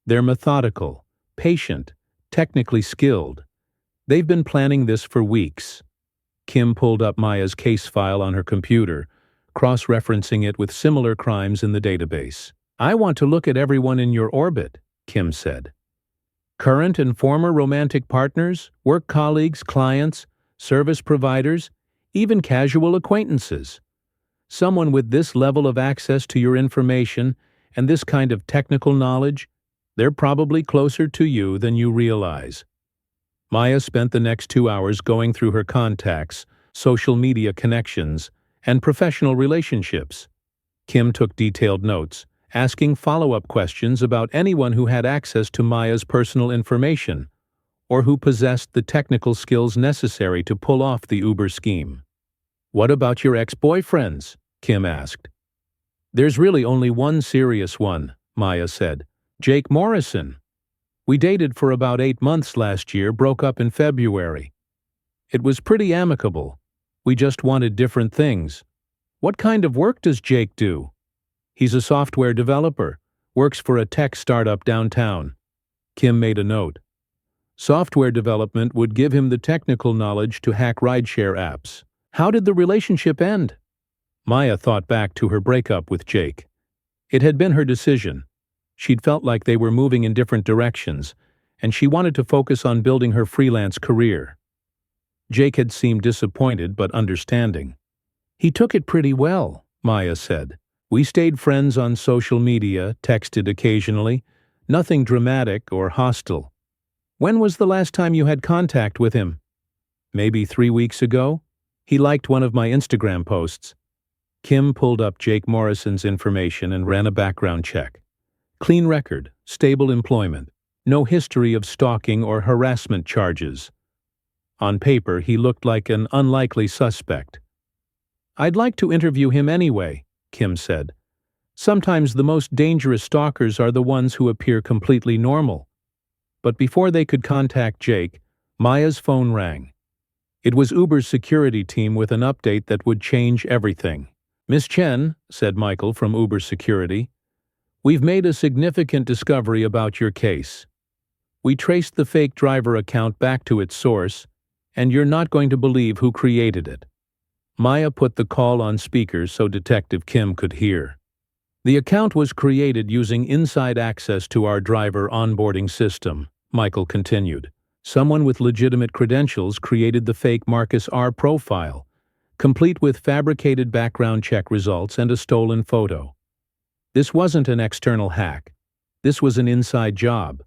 They're methodical, patient, technically skilled. They've been planning this for weeks." Kim pulled up Maya's case file on her computer, cross-referencing it with similar crimes in the database. "I want to look at everyone in your orbit," Kim said. "Current and former romantic partners, work colleagues, clients, service providers, even casual acquaintances. Someone with this level of access to your information and this kind of technical knowledge, they're probably closer to you than you realize." Maya spent the next 2 hours going through her contacts, social media connections, and professional relationships. Kim took detailed notes, asking follow-up questions about anyone who had access to Maya's personal information or who possessed the technical skills necessary to pull off the Uber scheme. "What about your ex-boyfriends?" Kim asked. "There's really only one serious one," Maya said. "Jake Morrison. We dated for about 8 months last year, broke up in February. It was pretty amicable. We just wanted different things." "What kind of work does Jake do?" "He's a software developer, works for a tech startup downtown." Kim made a note. Software development would give him the technical knowledge to hack rideshare apps. "How did the relationship end?" Maya thought back to her breakup with Jake. It had been her decision. She'd felt like they were moving in different directions, and she wanted to focus on building her freelance career. Jake had seemed disappointed but understanding. "He took it pretty well," Maya said. "We stayed friends on social media, texted occasionally, nothing dramatic or hostile." "When was the last time you had contact with him?" "Maybe 3 weeks ago. He liked one of my Instagram posts." Kim pulled up Jake Morrison's information and ran a background check. Clean record, stable employment. No history of stalking or harassment charges. On paper, he looked like an unlikely suspect. "I'd like to interview him anyway," Kim said. "Sometimes the most dangerous stalkers are the ones who appear completely normal." But before they could contact Jake, Maya's phone rang. It was Uber's security team with an update that would change everything. "Miss Chen," said Michael from Uber Security, "we've made a significant discovery about your case. We traced the fake driver account back to its source, and you're not going to believe who created it." Maya put the call on speaker so Detective Kim could hear. "The account was created using inside access to our driver onboarding system," Michael continued. "Someone with legitimate credentials created the fake Marcus R. profile, complete with fabricated background check results and a stolen photo. This wasn't an external hack. This was an inside job."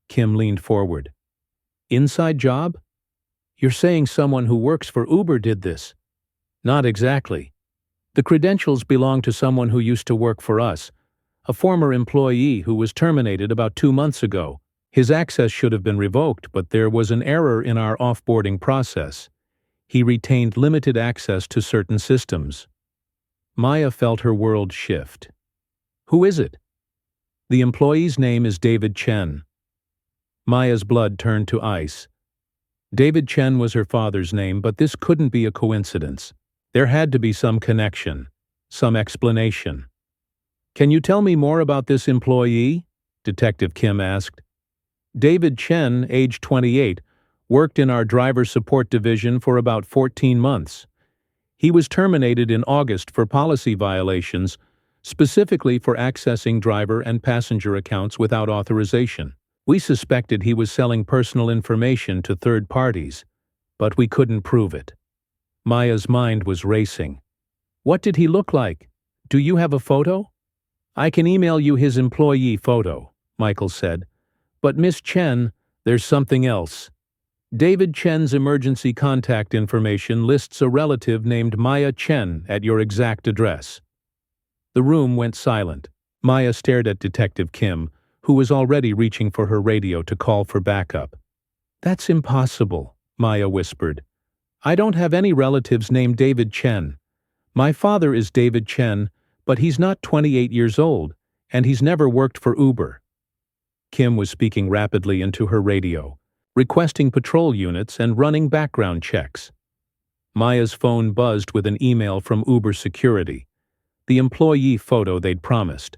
Kim leaned forward. "Inside job? You're saying someone who works for Uber did this?" "Not exactly. The credentials belong to someone who used to work for us, a former employee who was terminated about 2 months ago. His access should have been revoked, but there was an error in our offboarding process. He retained limited access to certain systems." Maya felt her world shift. "Who is it?" "The employee's name is David Chen." Maya's blood turned to ice. David Chen was her father's name, but this couldn't be a coincidence. There had to be some connection, some explanation. "Can you tell me more about this employee?" Detective Kim asked. "David Chen, age 28, worked in our driver support division for about 14 months. He was terminated in August for policy violations, specifically for accessing driver and passenger accounts without authorization. We suspected he was selling personal information to third parties, but we couldn't prove it." Maya's mind was racing. "What did he look like? Do you have a photo?" "I can email you his employee photo," Michael said. "But Miss Chen, there's something else. David Chen's emergency contact information lists a relative named Maya Chen at your exact address." The room went silent. Maya stared at Detective Kim, who was already reaching for her radio to call for backup. "That's impossible," Maya whispered. "I don't have any relatives named David Chen. My father is David Chen, but he's not 28 years old, and he's never worked for Uber." Kim was speaking rapidly into her radio, requesting patrol units and running background checks. Maya's phone buzzed with an email from Uber Security, the employee photo they'd promised.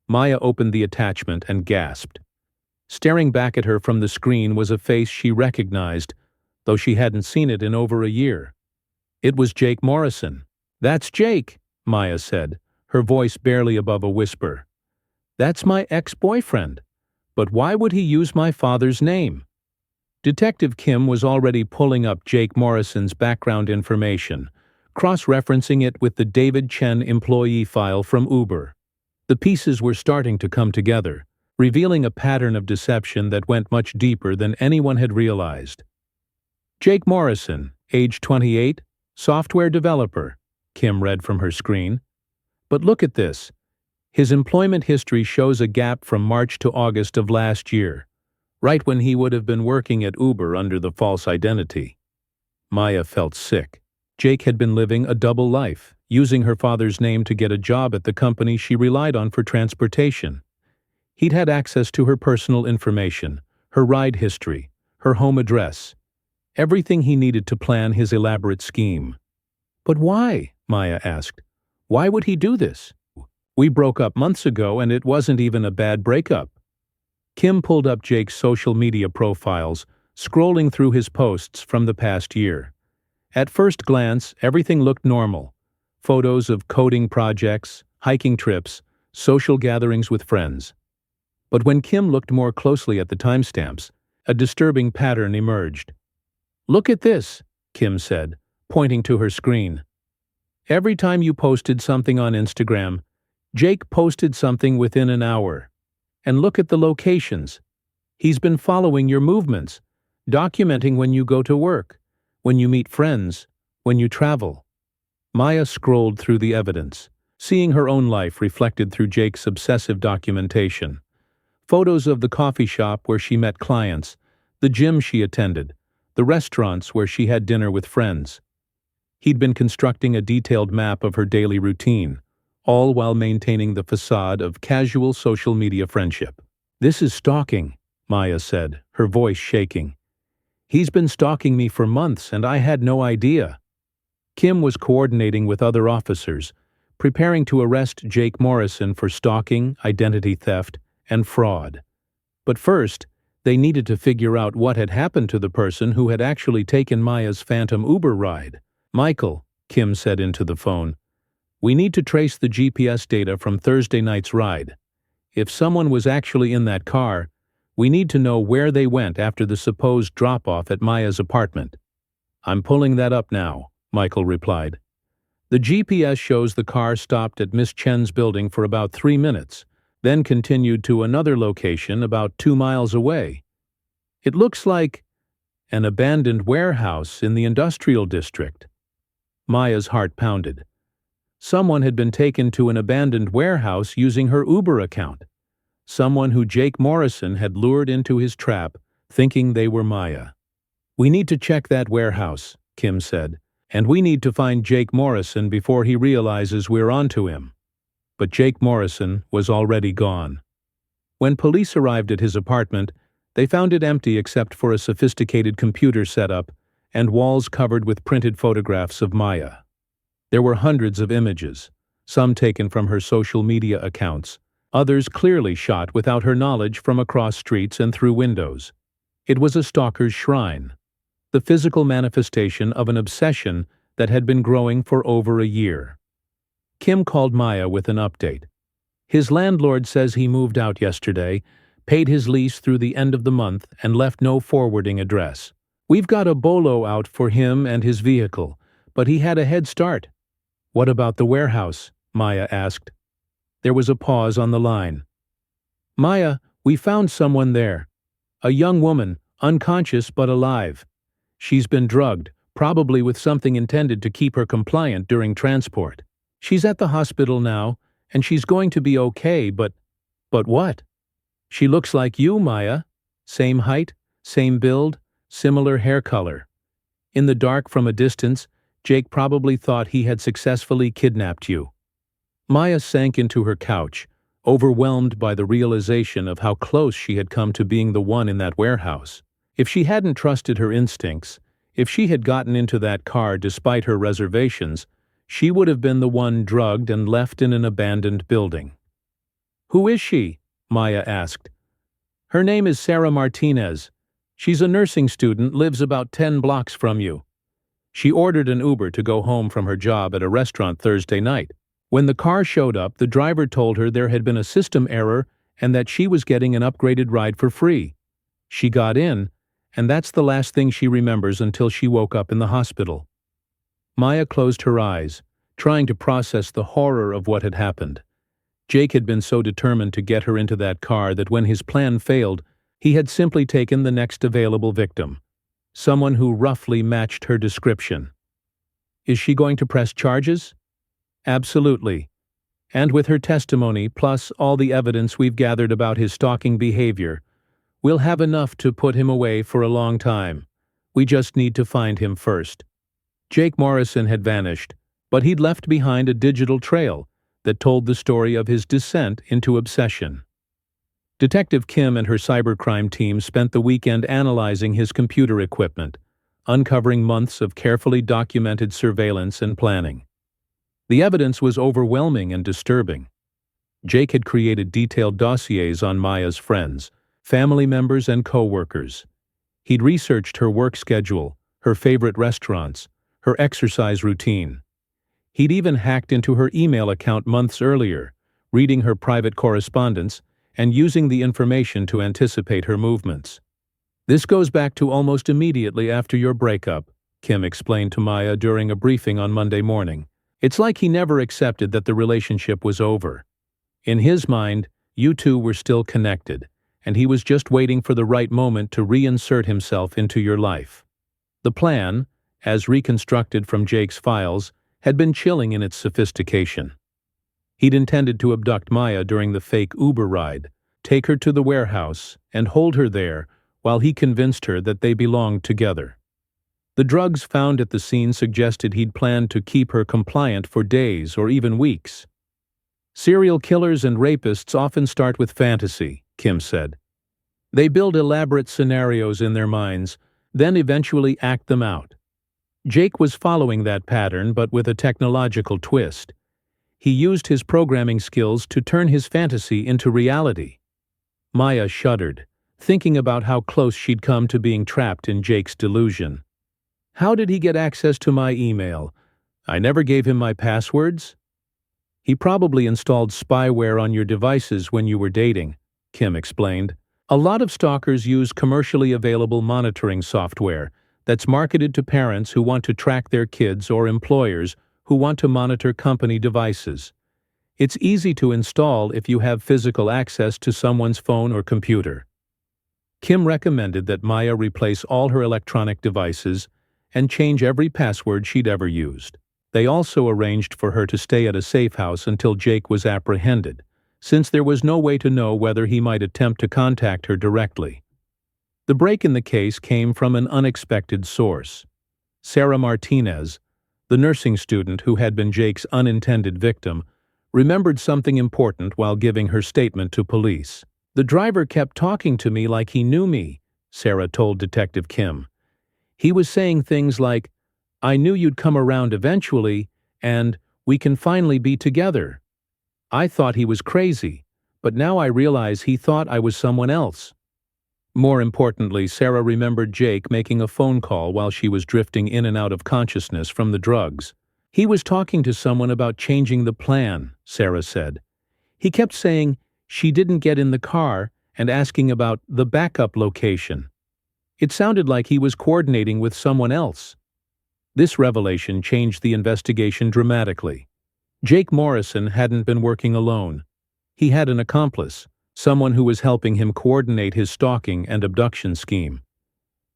Maya opened the attachment and gasped. Staring back at her from the screen was a face she recognized, though she hadn't seen it in over a year. It was Jake Morrison. "That's Jake," Maya said, her voice barely above a whisper. "That's my ex-boyfriend. But why would he use my father's name?" Detective Kim was already pulling up Jake Morrison's background information, cross-referencing it with the David Chen employee file from Uber. The pieces were starting to come together, revealing a pattern of deception that went much deeper than anyone had realized. "Jake Morrison, age 28, software developer," Kim read from her screen. "But look at this. His employment history shows a gap from March to August of last year, right when he would have been working at Uber under the false identity." Maya felt sick. Jake had been living a double life, using her father's name to get a job at the company she relied on for transportation. He'd had access to her personal information, her ride history, her home address, everything he needed to plan his elaborate scheme. "But why?" Maya asked. "Why would he do this? We broke up months ago and it wasn't even a bad breakup." Kim pulled up Jake's social media profiles, scrolling through his posts from the past year. At first glance, everything looked normal. Photos of coding projects, hiking trips, social gatherings with friends. But when Kim looked more closely at the timestamps, a disturbing pattern emerged. "Look at this," Kim said, pointing to her screen. "Every time you posted something on Instagram, Jake posted something within an hour. And look at the locations. He's been following your movements, documenting when you go to work, when you meet friends, when you travel." Maya scrolled through the evidence, seeing her own life reflected through Jake's obsessive documentation. Photos of the coffee shop where she met clients, the gym she attended, the restaurants where she had dinner with friends. He'd been constructing a detailed map of her daily routine, all while maintaining the facade of casual social media friendship. "This is stalking," Maya said, her voice shaking. "He's been stalking me for months and I had no idea." Kim was coordinating with other officers, preparing to arrest Jake Morrison for stalking, identity theft, and fraud. But first, they needed to figure out what had happened to the person who had actually taken Maya's phantom Uber ride. "Michael," Kim said into the phone, "we need to trace the GPS data from Thursday night's ride. If someone was actually in that car, we need to know where they went after the supposed drop-off at Maya's apartment." "I'm pulling that up now," Michael replied. "The GPS shows the car stopped at Miss Chen's building for about 3 minutes, then continued to another location about 2 miles away. It looks like an abandoned warehouse in the industrial district." Maya's heart pounded. Someone had been taken to an abandoned warehouse using her Uber account. Someone who Jake Morrison had lured into his trap, thinking they were Maya. "We need to check that warehouse," Kim said, "and we need to find Jake Morrison before he realizes we're onto him." But Jake Morrison was already gone. When police arrived at his apartment, they found it empty except for a sophisticated computer setup and walls covered with printed photographs of Maya. There were hundreds of images, some taken from her social media accounts, others clearly shot without her knowledge from across streets and through windows. It was a stalker's shrine, the physical manifestation of an obsession that had been growing for over a year. Kim called Maya with an update. "His landlord says he moved out yesterday, paid his lease through the end of the month, and left no forwarding address. We've got a bolo out for him and his vehicle, but he had a head start." "What about the warehouse?" Maya asked. There was a pause on the line. "Maya, we found someone there. A young woman, unconscious but alive. She's been drugged, probably with something intended to keep her compliant during transport. She's at the hospital now, and she's going to be okay, but..." "But what?" "She looks like you, Maya. Same height, same build, similar hair color. In the dark from a distance, Jake probably thought he had successfully kidnapped you." Maya sank into her couch, overwhelmed by the realization of how close she had come to being the one in that warehouse. If she hadn't trusted her instincts, if she had gotten into that car despite her reservations, she would have been the one drugged and left in an abandoned building. "Who is she?" Maya asked. "Her name is Sarah Martinez. She's a nursing student, lives about 10 blocks from you. She ordered an Uber to go home from her job at a restaurant Thursday night. When the car showed up, the driver told her there had been a system error and that she was getting an upgraded ride for free. She got in, and that's the last thing she remembers until she woke up in the hospital." Maya closed her eyes, trying to process the horror of what had happened. Jake had been so determined to get her into that car that when his plan failed, he had simply taken the next available victim, someone who roughly matched her description. "Is she going to press charges?" "Absolutely. And with her testimony, plus all the evidence we've gathered about his stalking behavior, we'll have enough to put him away for a long time. We just need to find him first." Jake Morrison had vanished, but he'd left behind a digital trail that told the story of his descent into obsession. Detective Kim and her cybercrime team spent the weekend analyzing his computer equipment, uncovering months of carefully documented surveillance and planning. The evidence was overwhelming and disturbing. Jake had created detailed dossiers on Maya's friends, family members, and co-workers. He'd researched her work schedule, her favorite restaurants, her exercise routine. He'd even hacked into her email account months earlier, reading her private correspondence and using the information to anticipate her movements. "This goes back to almost immediately after your breakup," Kim explained to Maya during a briefing on Monday morning. "It's like he never accepted that the relationship was over. In his mind, you two were still connected, and he was just waiting for the right moment to reinsert himself into your life." The plan, as reconstructed from Jake's files, had been chilling in its sophistication. He'd intended to abduct Maya during the fake Uber ride, take her to the warehouse, and hold her there while he convinced her that they belonged together. The drugs found at the scene suggested he'd planned to keep her compliant for days or even weeks. Serial killers and rapists often start with fantasy, Kim said. They build elaborate scenarios in their minds, then eventually act them out. Jake was following that pattern, but with a technological twist. He used his programming skills to turn his fantasy into reality. Maya shuddered, thinking about how close she'd come to being trapped in Jake's delusion. How did he get access to my email? I never gave him my passwords. He probably installed spyware on your devices when you were dating, Kim explained. A lot of stalkers use commercially available monitoring software that's marketed to parents who want to track their kids or employers who want to monitor company devices. It's easy to install if you have physical access to someone's phone or computer. Kim recommended that Maya replace all her electronic devices and change every password she'd ever used. They also arranged for her to stay at a safe house until Jake was apprehended, since there was no way to know whether he might attempt to contact her directly. The break in the case came from an unexpected source. Sarah Martinez, the nursing student who had been Jake's unintended victim, remembered something important while giving her statement to police. The driver kept talking to me like he knew me, Sarah told Detective Kim. He was saying things like, I knew you'd come around eventually, and we can finally be together. I thought he was crazy, but now I realize he thought I was someone else. More importantly, Sarah remembered Jake making a phone call while she was drifting in and out of consciousness from the drugs. He was talking to someone about changing the plan, Sarah said. He kept saying she didn't get in the car and asking about the backup location. It sounded like he was coordinating with someone else. This revelation changed the investigation dramatically. Jake Morrison hadn't been working alone. He had an accomplice, someone who was helping him coordinate his stalking and abduction scheme.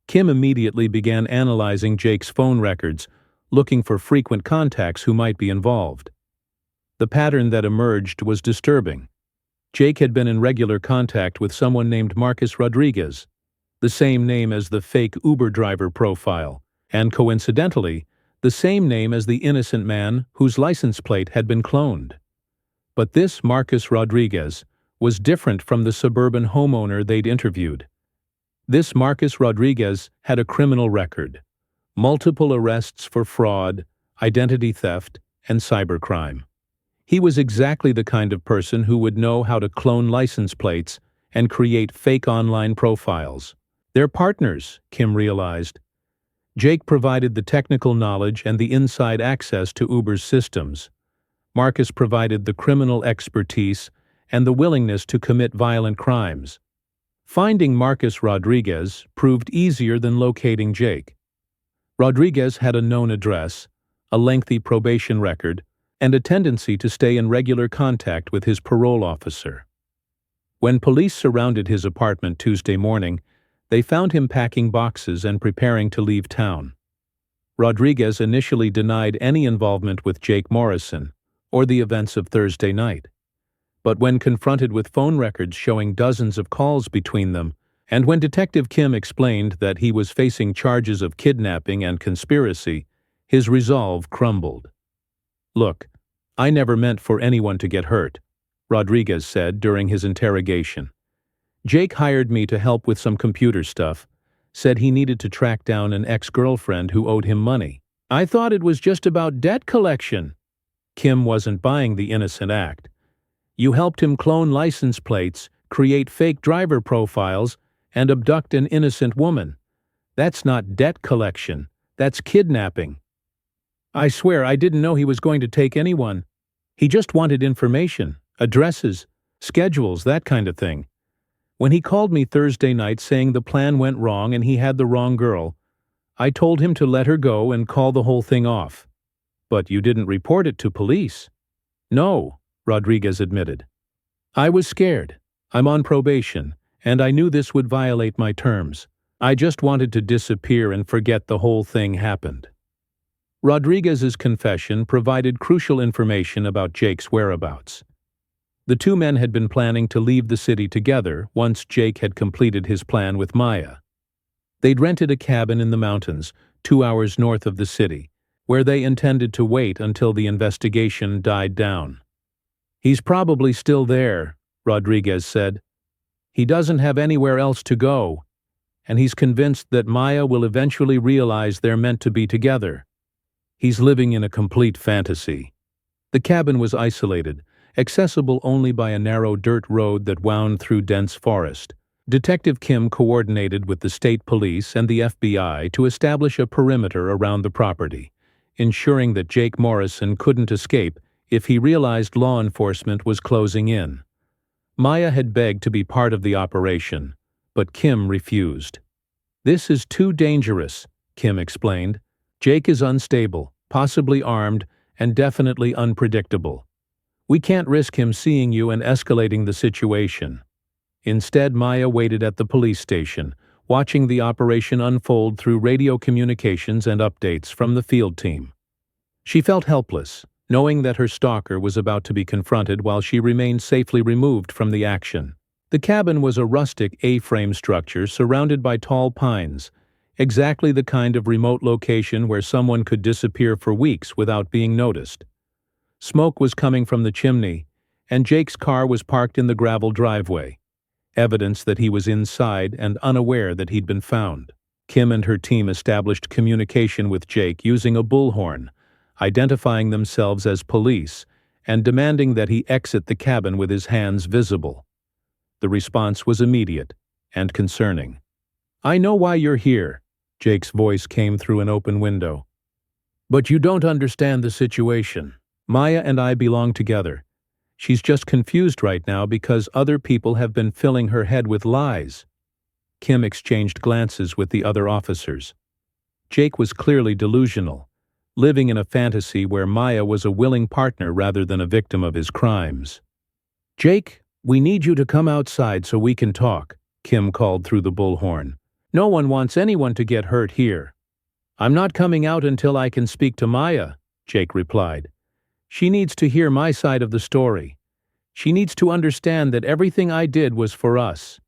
Kim immediately began analyzing Jake's phone records, looking for frequent contacts who might be involved. The pattern that emerged was disturbing. Jake had been in regular contact with someone named Marcus Rodriguez, the same name as the fake Uber driver profile, and coincidentally, the same name as the innocent man whose license plate had been cloned. But this Marcus Rodriguez was different from the suburban homeowner they'd interviewed. This Marcus Rodriguez had a criminal record, multiple arrests for fraud, identity theft, and cybercrime. He was exactly the kind of person who would know how to clone license plates and create fake online profiles. They're partners, Kim realized. Jake provided the technical knowledge and the inside access to Uber's systems. Marcus provided the criminal expertise and the willingness to commit violent crimes. Finding Marcus Rodriguez proved easier than locating Jake. Rodriguez had a known address, a lengthy probation record, and a tendency to stay in regular contact with his parole officer. When police surrounded his apartment Tuesday morning, they found him packing boxes and preparing to leave town. Rodriguez initially denied any involvement with Jake Morrison or the events of Thursday night. But when confronted with phone records showing dozens of calls between them, and when Detective Kim explained that he was facing charges of kidnapping and conspiracy, his resolve crumbled. Look, I never meant for anyone to get hurt, Rodriguez said during his interrogation. Jake hired me to help with some computer stuff, said he needed to track down an ex-girlfriend who owed him money. I thought it was just about debt collection. Kim wasn't buying the innocent act. You helped him clone license plates, create fake driver profiles, and abduct an innocent woman. That's not debt collection. That's kidnapping. I swear I didn't know he was going to take anyone. He just wanted information, addresses, schedules, that kind of thing. When he called me Thursday night saying the plan went wrong and he had the wrong girl, I told him to let her go and call the whole thing off. But you didn't report it to police. No, Rodriguez admitted. I was scared. I'm on probation, and I knew this would violate my terms. I just wanted to disappear and forget the whole thing happened. Rodriguez's confession provided crucial information about Jake's whereabouts. The two men had been planning to leave the city together once Jake had completed his plan with Maya. They'd rented a cabin in the mountains, 2 hours north of the city, where they intended to wait until the investigation died down. "He's probably still there," Rodriguez said. "He doesn't have anywhere else to go, and he's convinced that Maya will eventually realize they're meant to be together. He's living in a complete fantasy." The cabin was isolated, accessible only by a narrow dirt road that wound through dense forest. Detective Kim coordinated with the state police and the FBI to establish a perimeter around the property, ensuring that Jake Morrison couldn't escape if he realized law enforcement was closing in. Maya had begged to be part of the operation, but Kim refused. "This is too dangerous," Kim explained. "Jake is unstable, possibly armed, and definitely unpredictable. We can't risk him seeing you and escalating the situation." Instead, Maya waited at the police station, watching the operation unfold through radio communications and updates from the field team. She felt helpless, knowing that her stalker was about to be confronted while she remained safely removed from the action. The cabin was a rustic A-frame structure surrounded by tall pines, exactly the kind of remote location where someone could disappear for weeks without being noticed. Smoke was coming from the chimney, and Jake's car was parked in the gravel driveway, evidence that he was inside and unaware that he'd been found. Kim and her team established communication with Jake using a bullhorn, identifying themselves as police and demanding that he exit the cabin with his hands visible. The response was immediate and concerning. "I know why you're here," Jake's voice came through an open window. "But you don't understand the situation. Maya and I belong together. She's just confused right now because other people have been filling her head with lies." Kim exchanged glances with the other officers. Jake was clearly delusional, living in a fantasy where Maya was a willing partner rather than a victim of his crimes. "Jake, we need you to come outside so we can talk," Kim called through the bullhorn. "No one wants anyone to get hurt here." "I'm not coming out until I can speak to Maya," Jake replied. "She needs to hear my side of the story. She needs to understand that everything I did was for us."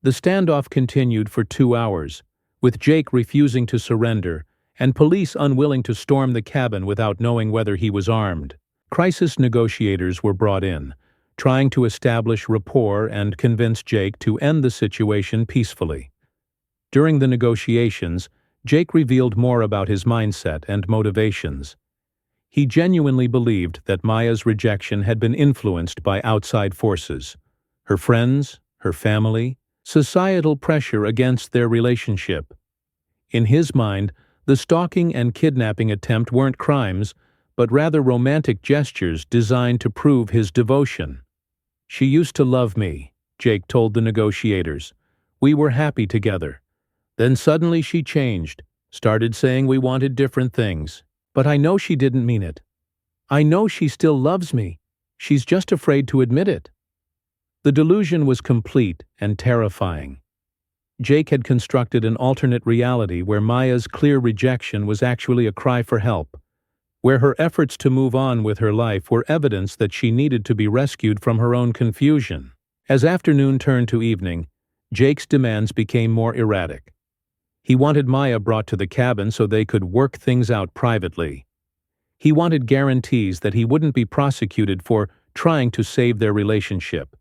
The standoff continued for 2 hours, with Jake refusing to surrender and police unwilling to storm the cabin without knowing whether he was armed. Crisis negotiators were brought in, trying to establish rapport and convince Jake to end the situation peacefully. During the negotiations, Jake revealed more about his mindset and motivations. He genuinely believed that Maya's rejection had been influenced by outside forces: her friends, her family, societal pressure against their relationship. In his mind, the stalking and kidnapping attempt weren't crimes, but rather romantic gestures designed to prove his devotion. "She used to love me," Jake told the negotiators. "We were happy together. Then suddenly she changed, started saying we wanted different things. But I know she didn't mean it. I know she still loves me. She's just afraid to admit it." The delusion was complete and terrifying. Jake had constructed an alternate reality where Maya's clear rejection was actually a cry for help, where her efforts to move on with her life were evidence that she needed to be rescued from her own confusion. As afternoon turned to evening, Jake's demands became more erratic. He wanted Maya brought to the cabin so they could work things out privately. He wanted guarantees that he wouldn't be prosecuted for trying to save their relationship.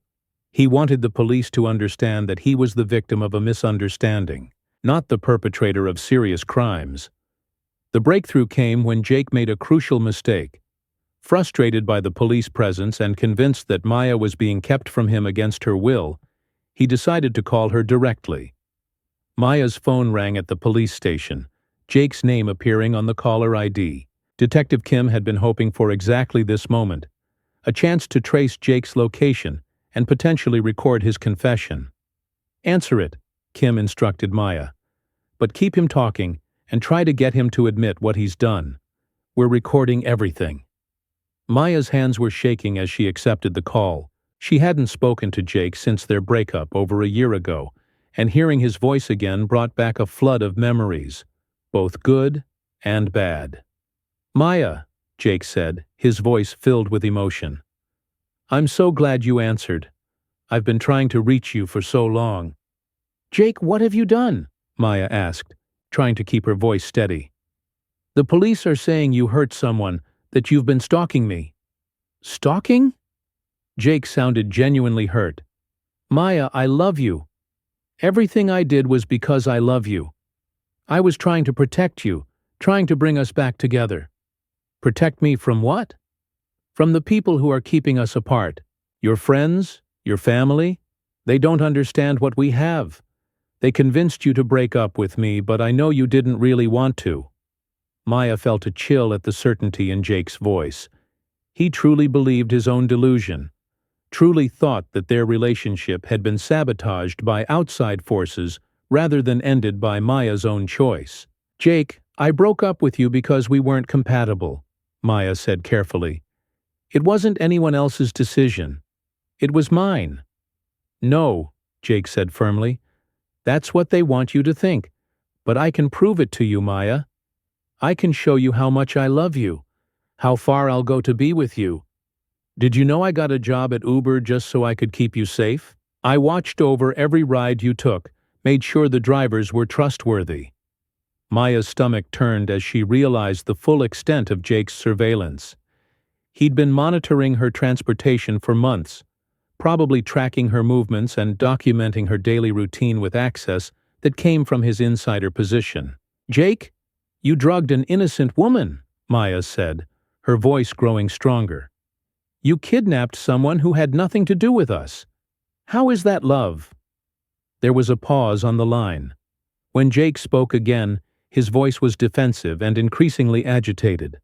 He wanted the police to understand that he was the victim of a misunderstanding, not the perpetrator of serious crimes. The breakthrough came when Jake made a crucial mistake. Frustrated by the police presence and convinced that Maya was being kept from him against her will, he decided to call her directly. Maya's phone rang at the police station, Jake's name appearing on the caller ID. Detective Kim had been hoping for exactly this moment, a chance to trace Jake's location and potentially record his confession. "Answer it," Kim instructed Maya. "But keep him talking and try to get him to admit what he's done. We're recording everything." Maya's hands were shaking as she accepted the call. She hadn't spoken to Jake since their breakup over a year ago, and hearing his voice again brought back a flood of memories, both good and bad. "Maya," Jake said, his voice filled with emotion. I'm so glad you answered. I've been trying to reach you for so long. Jake, what have you done? Maya asked, trying to keep her voice steady. The police are saying you hurt someone, that you've been stalking me. Stalking? Jake sounded genuinely hurt. Maya, I love you. Everything I did was because I love you. I was trying to protect you, trying to bring us back together. Protect me from what? From the people who are keeping us apart. Your friends, your family. They don't understand what we have. They convinced you to break up with me, but I know you didn't really want to. Maya felt a chill at the certainty in Jake's voice. He truly believed his own delusion, truly thought that their relationship had been sabotaged by outside forces rather than ended by Maya's own choice. Jake, I broke up with you because we weren't compatible, Maya said carefully. It wasn't anyone else's decision. It was mine. No, Jake said firmly. That's what they want you to think. But I can prove it to you, Maya. I can show you how much I love you, how far I'll go to be with you. Did you know I got a job at Uber just so I could keep you safe? I watched over every ride you took, made sure the drivers were trustworthy. Maya's stomach turned as she realized the full extent of Jake's surveillance. He'd been monitoring her transportation for months, probably tracking her movements and documenting her daily routine with access that came from his insider position. Jake, you drugged an innocent woman, Maya said, her voice growing stronger. You kidnapped someone who had nothing to do with us. How is that love? There was a pause on the line. When Jake spoke again, his voice was defensive and increasingly agitated.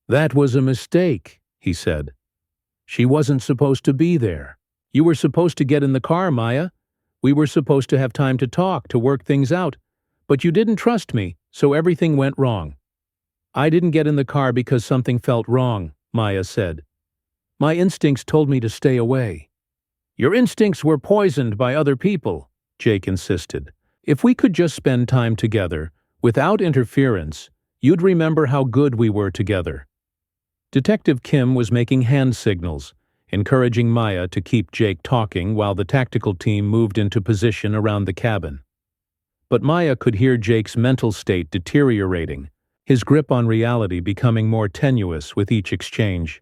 That was a mistake, he said. She wasn't supposed to be there. You were supposed to get in the car, Maya. We were supposed to have time to talk, to work things out. But you didn't trust me, so everything went wrong. I didn't get in the car because something felt wrong, Maya said. My instincts told me to stay away. Your instincts were poisoned by other people, Jake insisted. If we could just spend time together, without interference, you'd remember how good we were together. Detective Kim was making hand signals, encouraging Maya to keep Jake talking while the tactical team moved into position around the cabin. But Maya could hear Jake's mental state deteriorating, his grip on reality becoming more tenuous with each exchange.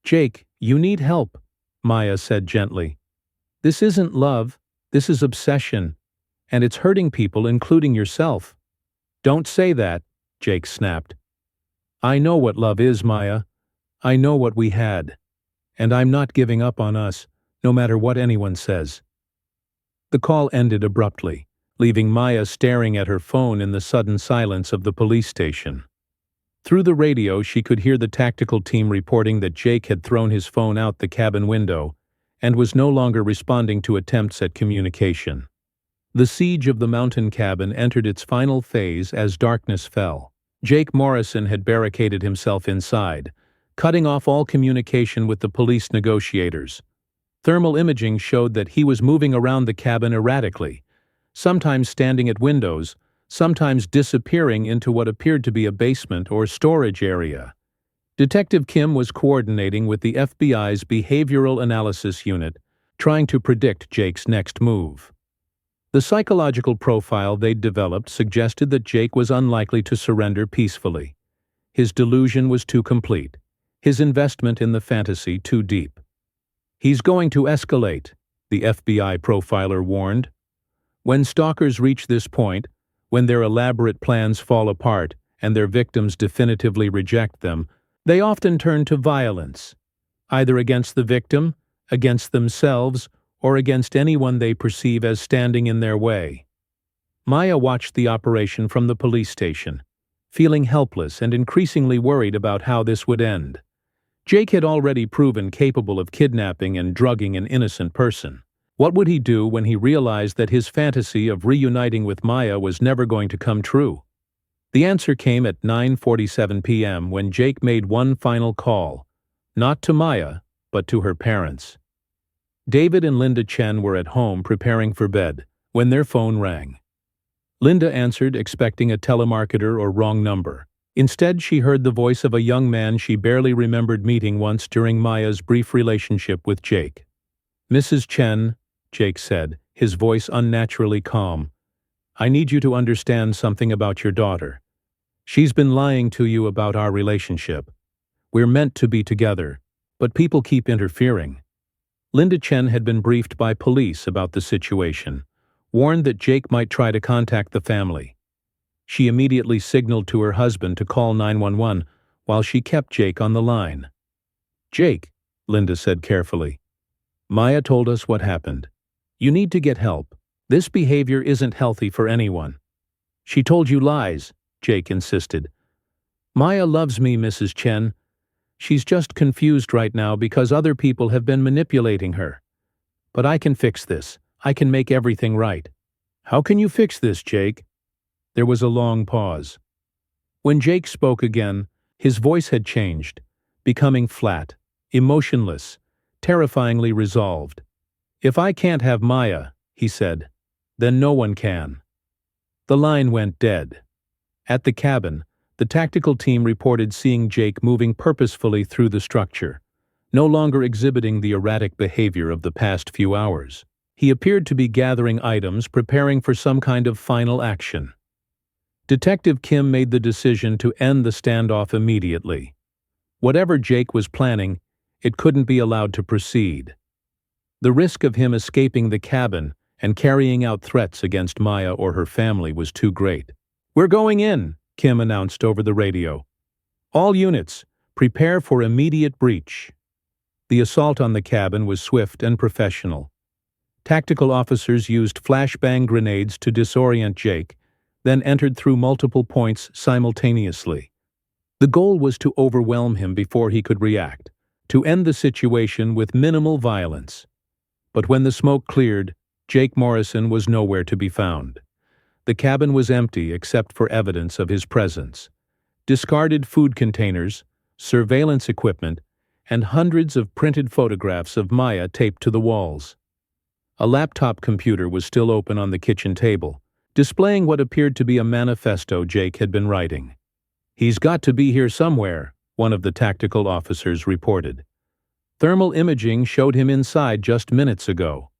Jake, you need help, Maya said gently. This isn't love, this is obsession, and it's hurting people, including yourself. Don't say that, Jake snapped. I know what love is, Maya. I know what we had. And I'm not giving up on us, no matter what anyone says. The call ended abruptly, leaving Maya staring at her phone in the sudden silence of the police station. Through the radio, she could hear the tactical team reporting that Jake had thrown his phone out the cabin window and was no longer responding to attempts at communication. The siege of the mountain cabin entered its final phase as darkness fell. Jake Morrison had barricaded himself inside, cutting off all communication with the police negotiators. Thermal imaging showed that he was moving around the cabin erratically, sometimes standing at windows, sometimes disappearing into what appeared to be a basement or storage area. Detective Kim was coordinating with the FBI's Behavioral Analysis Unit, trying to predict Jake's next move. The psychological profile they'd developed suggested that Jake was unlikely to surrender peacefully. His delusion was too complete, his investment in the fantasy too deep. He's going to escalate, the FBI profiler warned. When stalkers reach this point, when their elaborate plans fall apart and their victims definitively reject them, they often turn to violence, either against the victim, against themselves, or against anyone they perceive as standing in their way. Maya watched the operation from the police station, feeling helpless and increasingly worried about how this would end. Jake had already proven capable of kidnapping and drugging an innocent person. What would he do when he realized that his fantasy of reuniting with Maya was never going to come true? The answer came at 9:47 p.m. when Jake made one final call, not to Maya, but to her parents. David and Linda Chen were at home preparing for bed when their phone rang. Linda answered, expecting a telemarketer or wrong number. Instead, she heard the voice of a young man she barely remembered meeting once during Maya's brief relationship with Jake. "Mrs. Chen," Jake said, his voice unnaturally calm, "I need you to understand something about your daughter. She's been lying to you about our relationship. We're meant to be together, but people keep interfering." Linda Chen had been briefed by police about the situation, warned that Jake might try to contact the family. She immediately signaled to her husband to call 911 while she kept Jake on the line. "Jake," Linda said carefully, "Maya told us what happened. You need to get help. This behavior isn't healthy for anyone." "She told you lies," Jake insisted. "Maya loves me, Mrs. Chen. She's just confused right now because other people have been manipulating her. But I can fix this. I can make everything right." "How can you fix this, Jake?" There was a long pause. When Jake spoke again, his voice had changed, becoming flat, emotionless, terrifyingly resolved. "If I can't have Maya," he said, "then no one can." The line went dead. At the cabin, the tactical team reported seeing Jake moving purposefully through the structure, no longer exhibiting the erratic behavior of the past few hours. He appeared to be gathering items, preparing for some kind of final action. Detective Kim made the decision to end the standoff immediately. Whatever Jake was planning, it couldn't be allowed to proceed. The risk of him escaping the cabin and carrying out threats against Maya or her family was too great. "We're going in," Kim announced over the radio. "All units, prepare for immediate breach." The assault on the cabin was swift and professional. Tactical officers used flashbang grenades to disorient Jake, then entered through multiple points simultaneously. The goal was to overwhelm him before he could react, to end the situation with minimal violence. But when the smoke cleared, Jake Morrison was nowhere to be found. The cabin was empty except for evidence of his presence. Discarded food containers, surveillance equipment, and hundreds of printed photographs of Maya taped to the walls. A laptop computer was still open on the kitchen table, displaying what appeared to be a manifesto Jake had been writing. "He's got to be here somewhere," one of the tactical officers reported. "Thermal imaging showed him inside just minutes ago."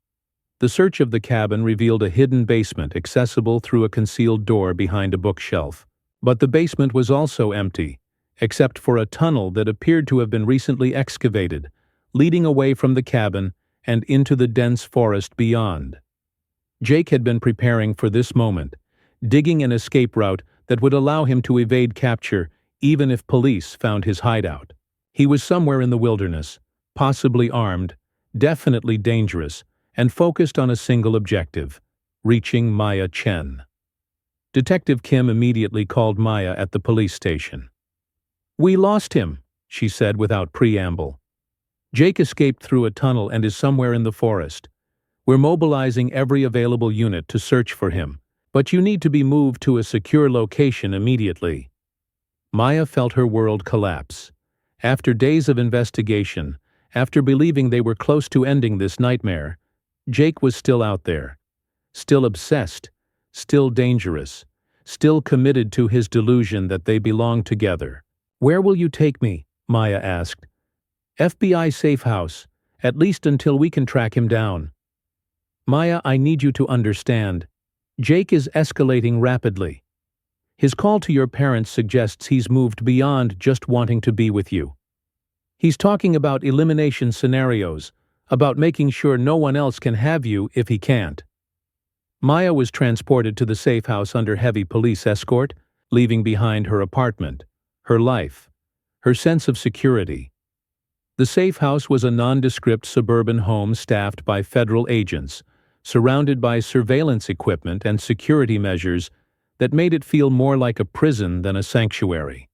The search of the cabin revealed a hidden basement accessible through a concealed door behind a bookshelf. But the basement was also empty, except for a tunnel that appeared to have been recently excavated, leading away from the cabin and into the dense forest beyond. Jake had been preparing for this moment, digging an escape route that would allow him to evade capture even if police found his hideout. He was somewhere in the wilderness, possibly armed, definitely dangerous, and focused on a single objective: reaching Maya Chen. Detective Kim immediately called Maya at the police station. "We lost him," she said without preamble. "Jake escaped through a tunnel and is somewhere in the forest. We're mobilizing every available unit to search for him, but you need to be moved to a secure location immediately." Maya felt her world collapse. After days of investigation, after believing they were close to ending this nightmare, Jake was still out there, still obsessed, still dangerous, still committed to his delusion that they belonged together. "Where will you take me?" Maya asked. "FBI safe house, at least until we can track him down." "Maya, I need you to understand. Jake is escalating rapidly. His call to your parents suggests he's moved beyond just wanting to be with you. He's talking about elimination scenarios, about making sure no one else can have you if he can't." Maya was transported to the safe house under heavy police escort, leaving behind her apartment, her life, her sense of security. The safe house was a nondescript suburban home staffed by federal agents, surrounded by surveillance equipment and security measures that made it feel more like a prison than a sanctuary.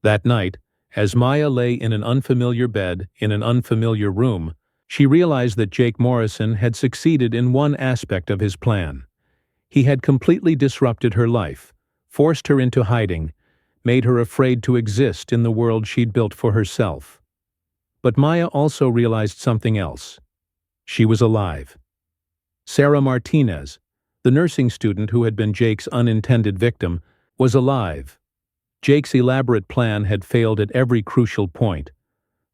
That night, as Maya lay in an unfamiliar bed in an unfamiliar room, she realized that Jake Morrison had succeeded in one aspect of his plan. He had completely disrupted her life, forced her into hiding, made her afraid to exist in the world she'd built for herself. But Maya also realized something else. She was alive. Sarah Martinez, the nursing student who had been Jake's unintended victim, was alive. Jake's elaborate plan had failed at every crucial point,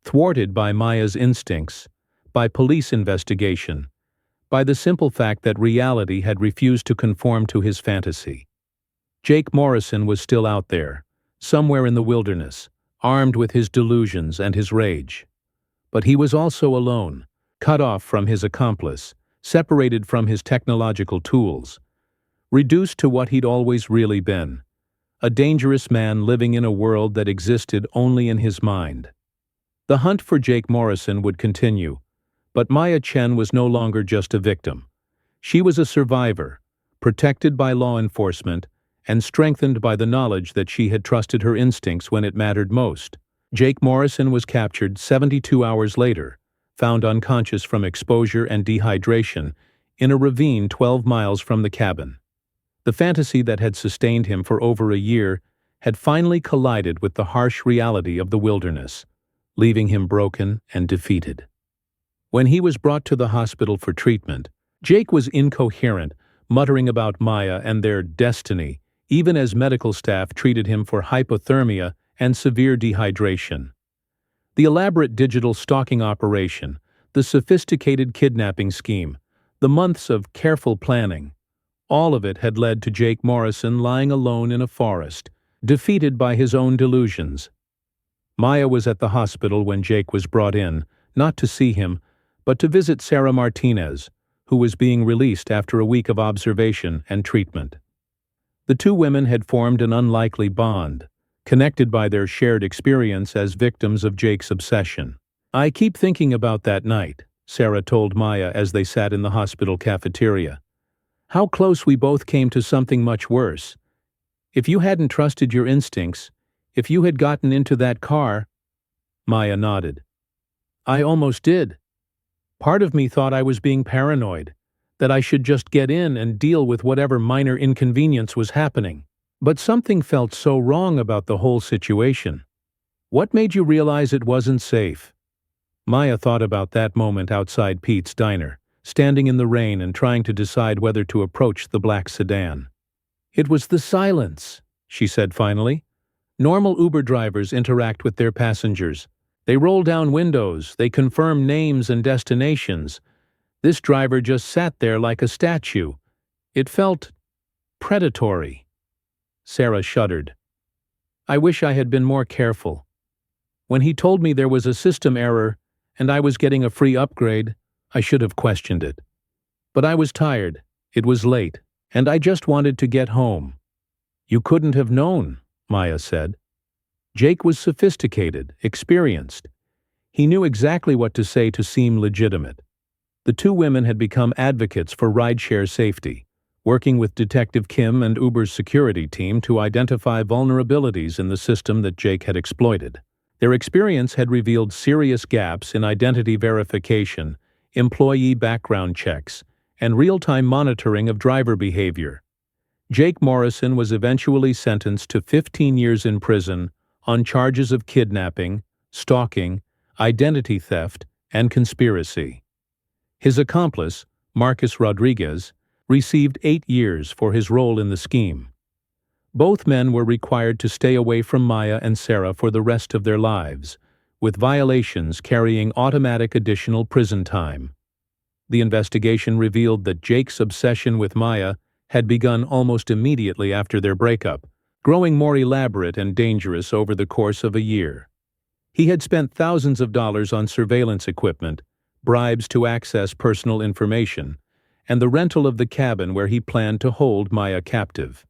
thwarted by Maya's instincts, by police investigation, by the simple fact that reality had refused to conform to his fantasy. Jake Morrison was still out there, somewhere in the wilderness, armed with his delusions and his rage. But he was also alone, cut off from his accomplice, separated from his technological tools, reduced to what he'd always really been, a dangerous man living in a world that existed only in his mind. The hunt for Jake Morrison would continue, but Maya Chen was no longer just a victim. She was a survivor, protected by law enforcement and strengthened by the knowledge that she had trusted her instincts when it mattered most. Jake Morrison was captured 72 hours later, found unconscious from exposure and dehydration in a ravine 12 miles from the cabin. The fantasy that had sustained him for over a year had finally collided with the harsh reality of the wilderness, leaving him broken and defeated. When he was brought to the hospital for treatment, Jake was incoherent, muttering about Maya and their destiny, even as medical staff treated him for hypothermia and severe dehydration. The elaborate digital stalking operation, the sophisticated kidnapping scheme, the months of careful planning, all of it had led to Jake Morrison lying alone in a forest, defeated by his own delusions. Maya was at the hospital when Jake was brought in, not to see him, but to visit Sarah Martinez, who was being released after a week of observation and treatment. The two women had formed an unlikely bond, connected by their shared experience as victims of Jake's obsession. "I keep thinking about that night," Sarah told Maya as they sat in the hospital cafeteria. "How close we both came to something much worse. If you hadn't trusted your instincts, if you had gotten into that car—" Maya nodded. "I almost did. Part of me thought I was being paranoid, that I should just get in and deal with whatever minor inconvenience was happening. But something felt so wrong about the whole situation. What made you realize it wasn't safe?" Maya thought about that moment outside Pete's diner, standing in the rain and trying to decide whether to approach the black sedan. "It was the silence," she said finally. "Normal Uber drivers interact with their passengers. They roll down windows, they confirm names and destinations. This driver just sat there like a statue. It felt predatory." Sarah shuddered. "I wish I had been more careful. When he told me there was a system error and I was getting a free upgrade, I should have questioned it. But I was tired, it was late, and I just wanted to get home." "You couldn't have known," Maya said. Jake was sophisticated, experienced. He knew exactly what to say to seem legitimate. The two women had become advocates for rideshare safety, working with Detective Kim and Uber's security team to identify vulnerabilities in the system that Jake had exploited. Their experience had revealed serious gaps in identity verification, employee background checks, and real-time monitoring of driver behavior. Jake Morrison was eventually sentenced to 15 years in prison on charges of kidnapping, stalking, identity theft, and conspiracy. His accomplice, Marcus Rodriguez, received 8 years for his role in the scheme. Both men were required to stay away from Maya and Sarah for the rest of their lives, with violations carrying automatic additional prison time. The investigation revealed that Jake's obsession with Maya had begun almost immediately after their breakup, growing more elaborate and dangerous over the course of a year. He had spent thousands of dollars on surveillance equipment, bribes to access personal information, and the rental of the cabin where he planned to hold Maya captive.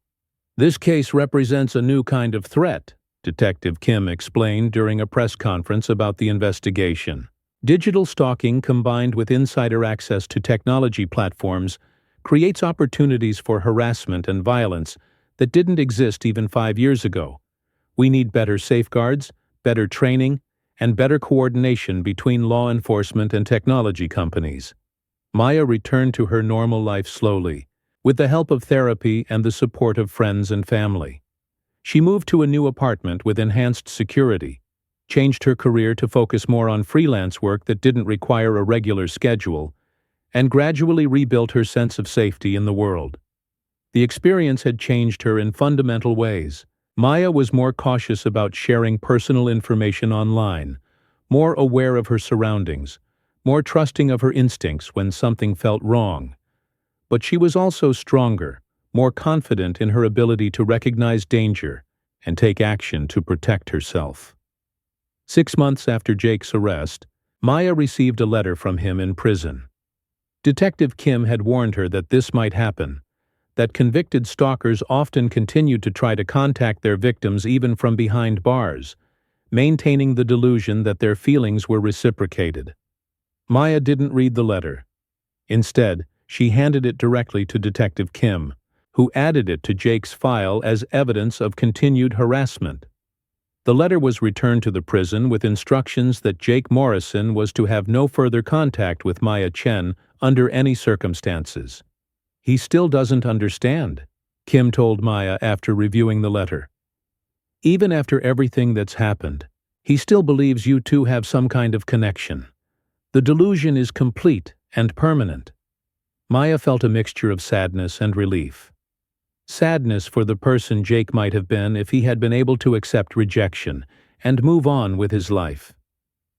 "This case represents a new kind of threat," Detective Kim explained during a press conference about the investigation. "Digital stalking combined with insider access to technology platforms creates opportunities for harassment and violence that didn't exist even 5 years ago. We need better safeguards, better training, and better coordination between law enforcement and technology companies." Maya returned to her normal life slowly, with the help of therapy and the support of friends and family. She moved to a new apartment with enhanced security, changed her career to focus more on freelance work that didn't require a regular schedule, and gradually rebuilt her sense of safety in the world. The experience had changed her in fundamental ways, Maya was more cautious about sharing personal information online, more aware of her surroundings, more trusting of her instincts when something felt wrong. But she was also stronger, more confident in her ability to recognize danger and take action to protect herself. 6 months after Jake's arrest, Maya received a letter from him in prison. Detective Kim had warned her that this might happen, that convicted stalkers often continued to try to contact their victims even from behind bars, maintaining the delusion that their feelings were reciprocated. Maya didn't read the letter. Instead, she handed it directly to Detective Kim, who added it to Jake's file as evidence of continued harassment. The letter was returned to the prison with instructions that Jake Morrison was to have no further contact with Maya Chen under any circumstances. "He still doesn't understand," Kim told Maya after reviewing the letter. "Even after everything that's happened, he still believes you two have some kind of connection. The delusion is complete and permanent." Maya felt a mixture of sadness and relief. Sadness for the person Jake might have been if he had been able to accept rejection and move on with his life.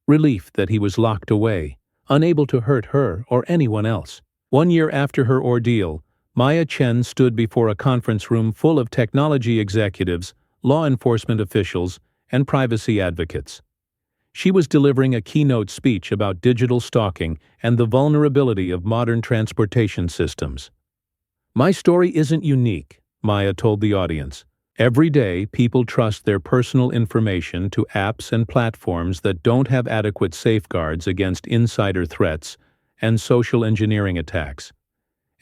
Relief that he was locked away, unable to hurt her or anyone else. 1 year after her ordeal, Maya Chen stood before a conference room full of technology executives, law enforcement officials, and privacy advocates. She was delivering a keynote speech about digital stalking and the vulnerability of modern transportation systems. "My story isn't unique," Maya told the audience. "Every day, people trust their personal information to apps and platforms that don't have adequate safeguards against insider threats and social engineering attacks.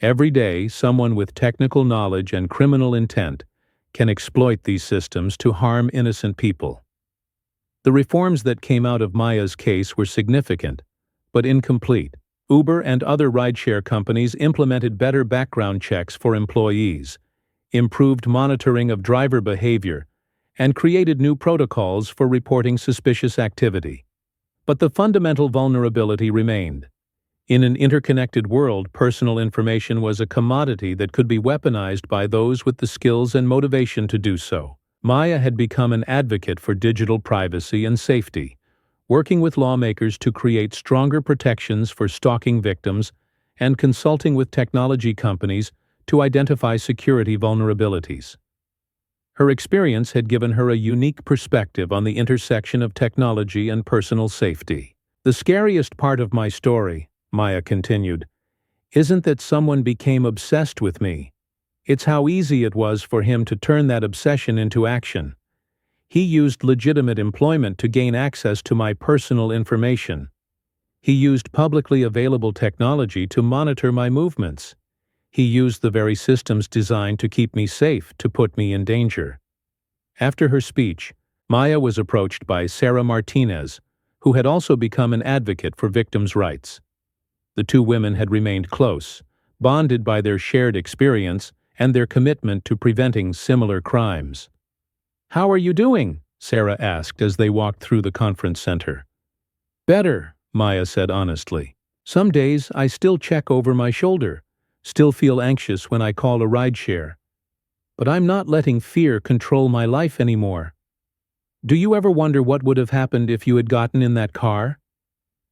Every day, someone with technical knowledge and criminal intent can exploit these systems to harm innocent people." The reforms that came out of Maya's case were significant, but incomplete. Uber and other rideshare companies implemented better background checks for employees, improved monitoring of driver behavior, and created new protocols for reporting suspicious activity. But the fundamental vulnerability remained. In an interconnected world, personal information was a commodity that could be weaponized by those with the skills and motivation to do so. Maya had become an advocate for digital privacy and safety, working with lawmakers to create stronger protections for stalking victims and consulting with technology companies to identify security vulnerabilities. Her experience had given her a unique perspective on the intersection of technology and personal safety. "The scariest part of my story," Maya continued, "isn't that someone became obsessed with me. It's how easy it was for him to turn that obsession into action. He used legitimate employment to gain access to my personal information. He used publicly available technology to monitor my movements. He used the very systems designed to keep me safe to put me in danger." After her speech, Maya was approached by Sarah Martinez, who had also become an advocate for victims' rights. The two women had remained close, bonded by their shared experience and their commitment to preventing similar crimes. "How are you doing?" Sarah asked as they walked through the conference center. "Better," Maya said honestly. "Some days I still check over my shoulder, still feel anxious when I call a rideshare. But I'm not letting fear control my life anymore." "Do you ever wonder what would have happened if you had gotten in that car?"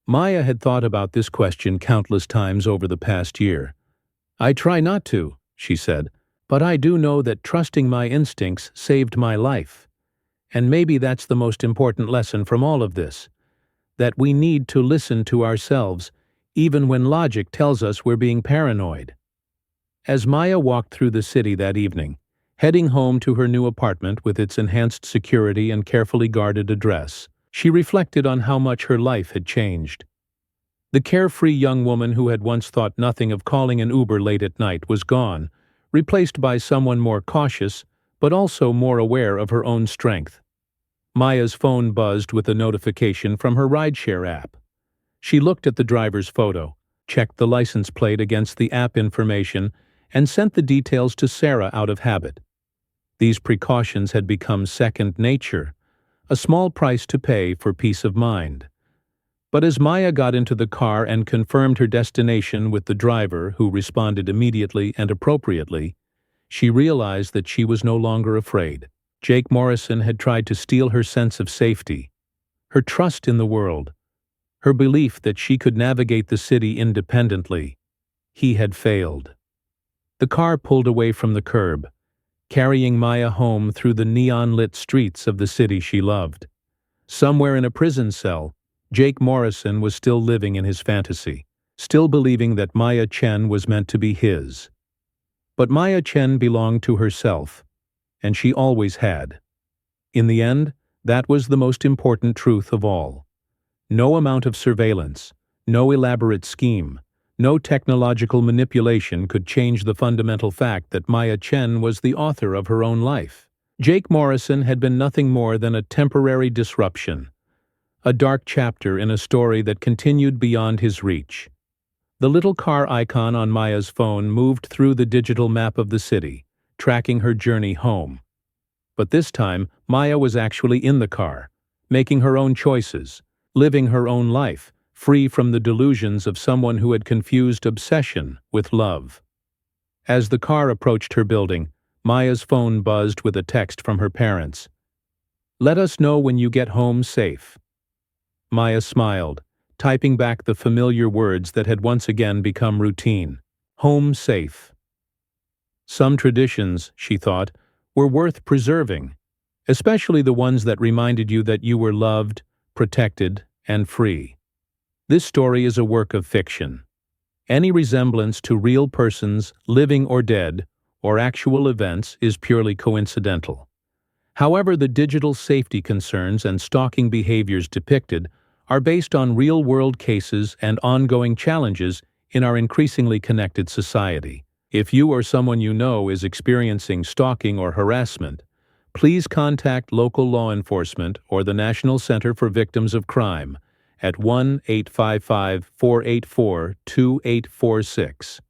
Maya had thought about this question countless times over the past year. "I try not to," she said, "but I do know that trusting my instincts saved my life. And maybe that's the most important lesson from all of this, that we need to listen to ourselves, even when logic tells us we're being paranoid." As Maya walked through the city that evening, heading home to her new apartment with its enhanced security and carefully guarded address, she reflected on how much her life had changed. The carefree young woman who had once thought nothing of calling an Uber late at night was gone, replaced by someone more cautious, but also more aware of her own strength. Maya's phone buzzed with a notification from her rideshare app. She looked at the driver's photo, checked the license plate against the app information, and sent the details to Sarah out of habit. These precautions had become second nature, a small price to pay for peace of mind. But as Maya got into the car and confirmed her destination with the driver, who responded immediately and appropriately, she realized that she was no longer afraid. Jake Morrison had tried to steal her sense of safety, her trust in the world, her belief that she could navigate the city independently. He had failed. The car pulled away from the curb, carrying Maya home through the neon-lit streets of the city she loved. Somewhere in a prison cell, Jake Morrison was still living in his fantasy, still believing that Maya Chen was meant to be his. But Maya Chen belonged to herself, and she always had. In the end, that was the most important truth of all. No amount of surveillance, no elaborate scheme, no technological manipulation could change the fundamental fact that Maya Chen was the author of her own life. Jake Morrison had been nothing more than a temporary disruption, a dark chapter in a story that continued beyond his reach. The little car icon on Maya's phone moved through the digital map of the city, tracking her journey home. But this time, Maya was actually in the car, making her own choices, living her own life, free from the delusions of someone who had confused obsession with love. As the car approached her building, Maya's phone buzzed with a text from her parents. "Let us know when you get home safe." Maya smiled, typing back the familiar words that had once again become routine. Home safe. Some traditions, she thought, were worth preserving, especially the ones that reminded you that you were loved, protected, and free. This story is a work of fiction. Any resemblance to real persons, living or dead, or actual events is purely coincidental. However, the digital safety concerns and stalking behaviors depicted are based on real-world cases and ongoing challenges in our increasingly connected society. If you or someone you know is experiencing stalking or harassment, please contact local law enforcement or the National Center for Victims of Crime at 1-855-484-2846.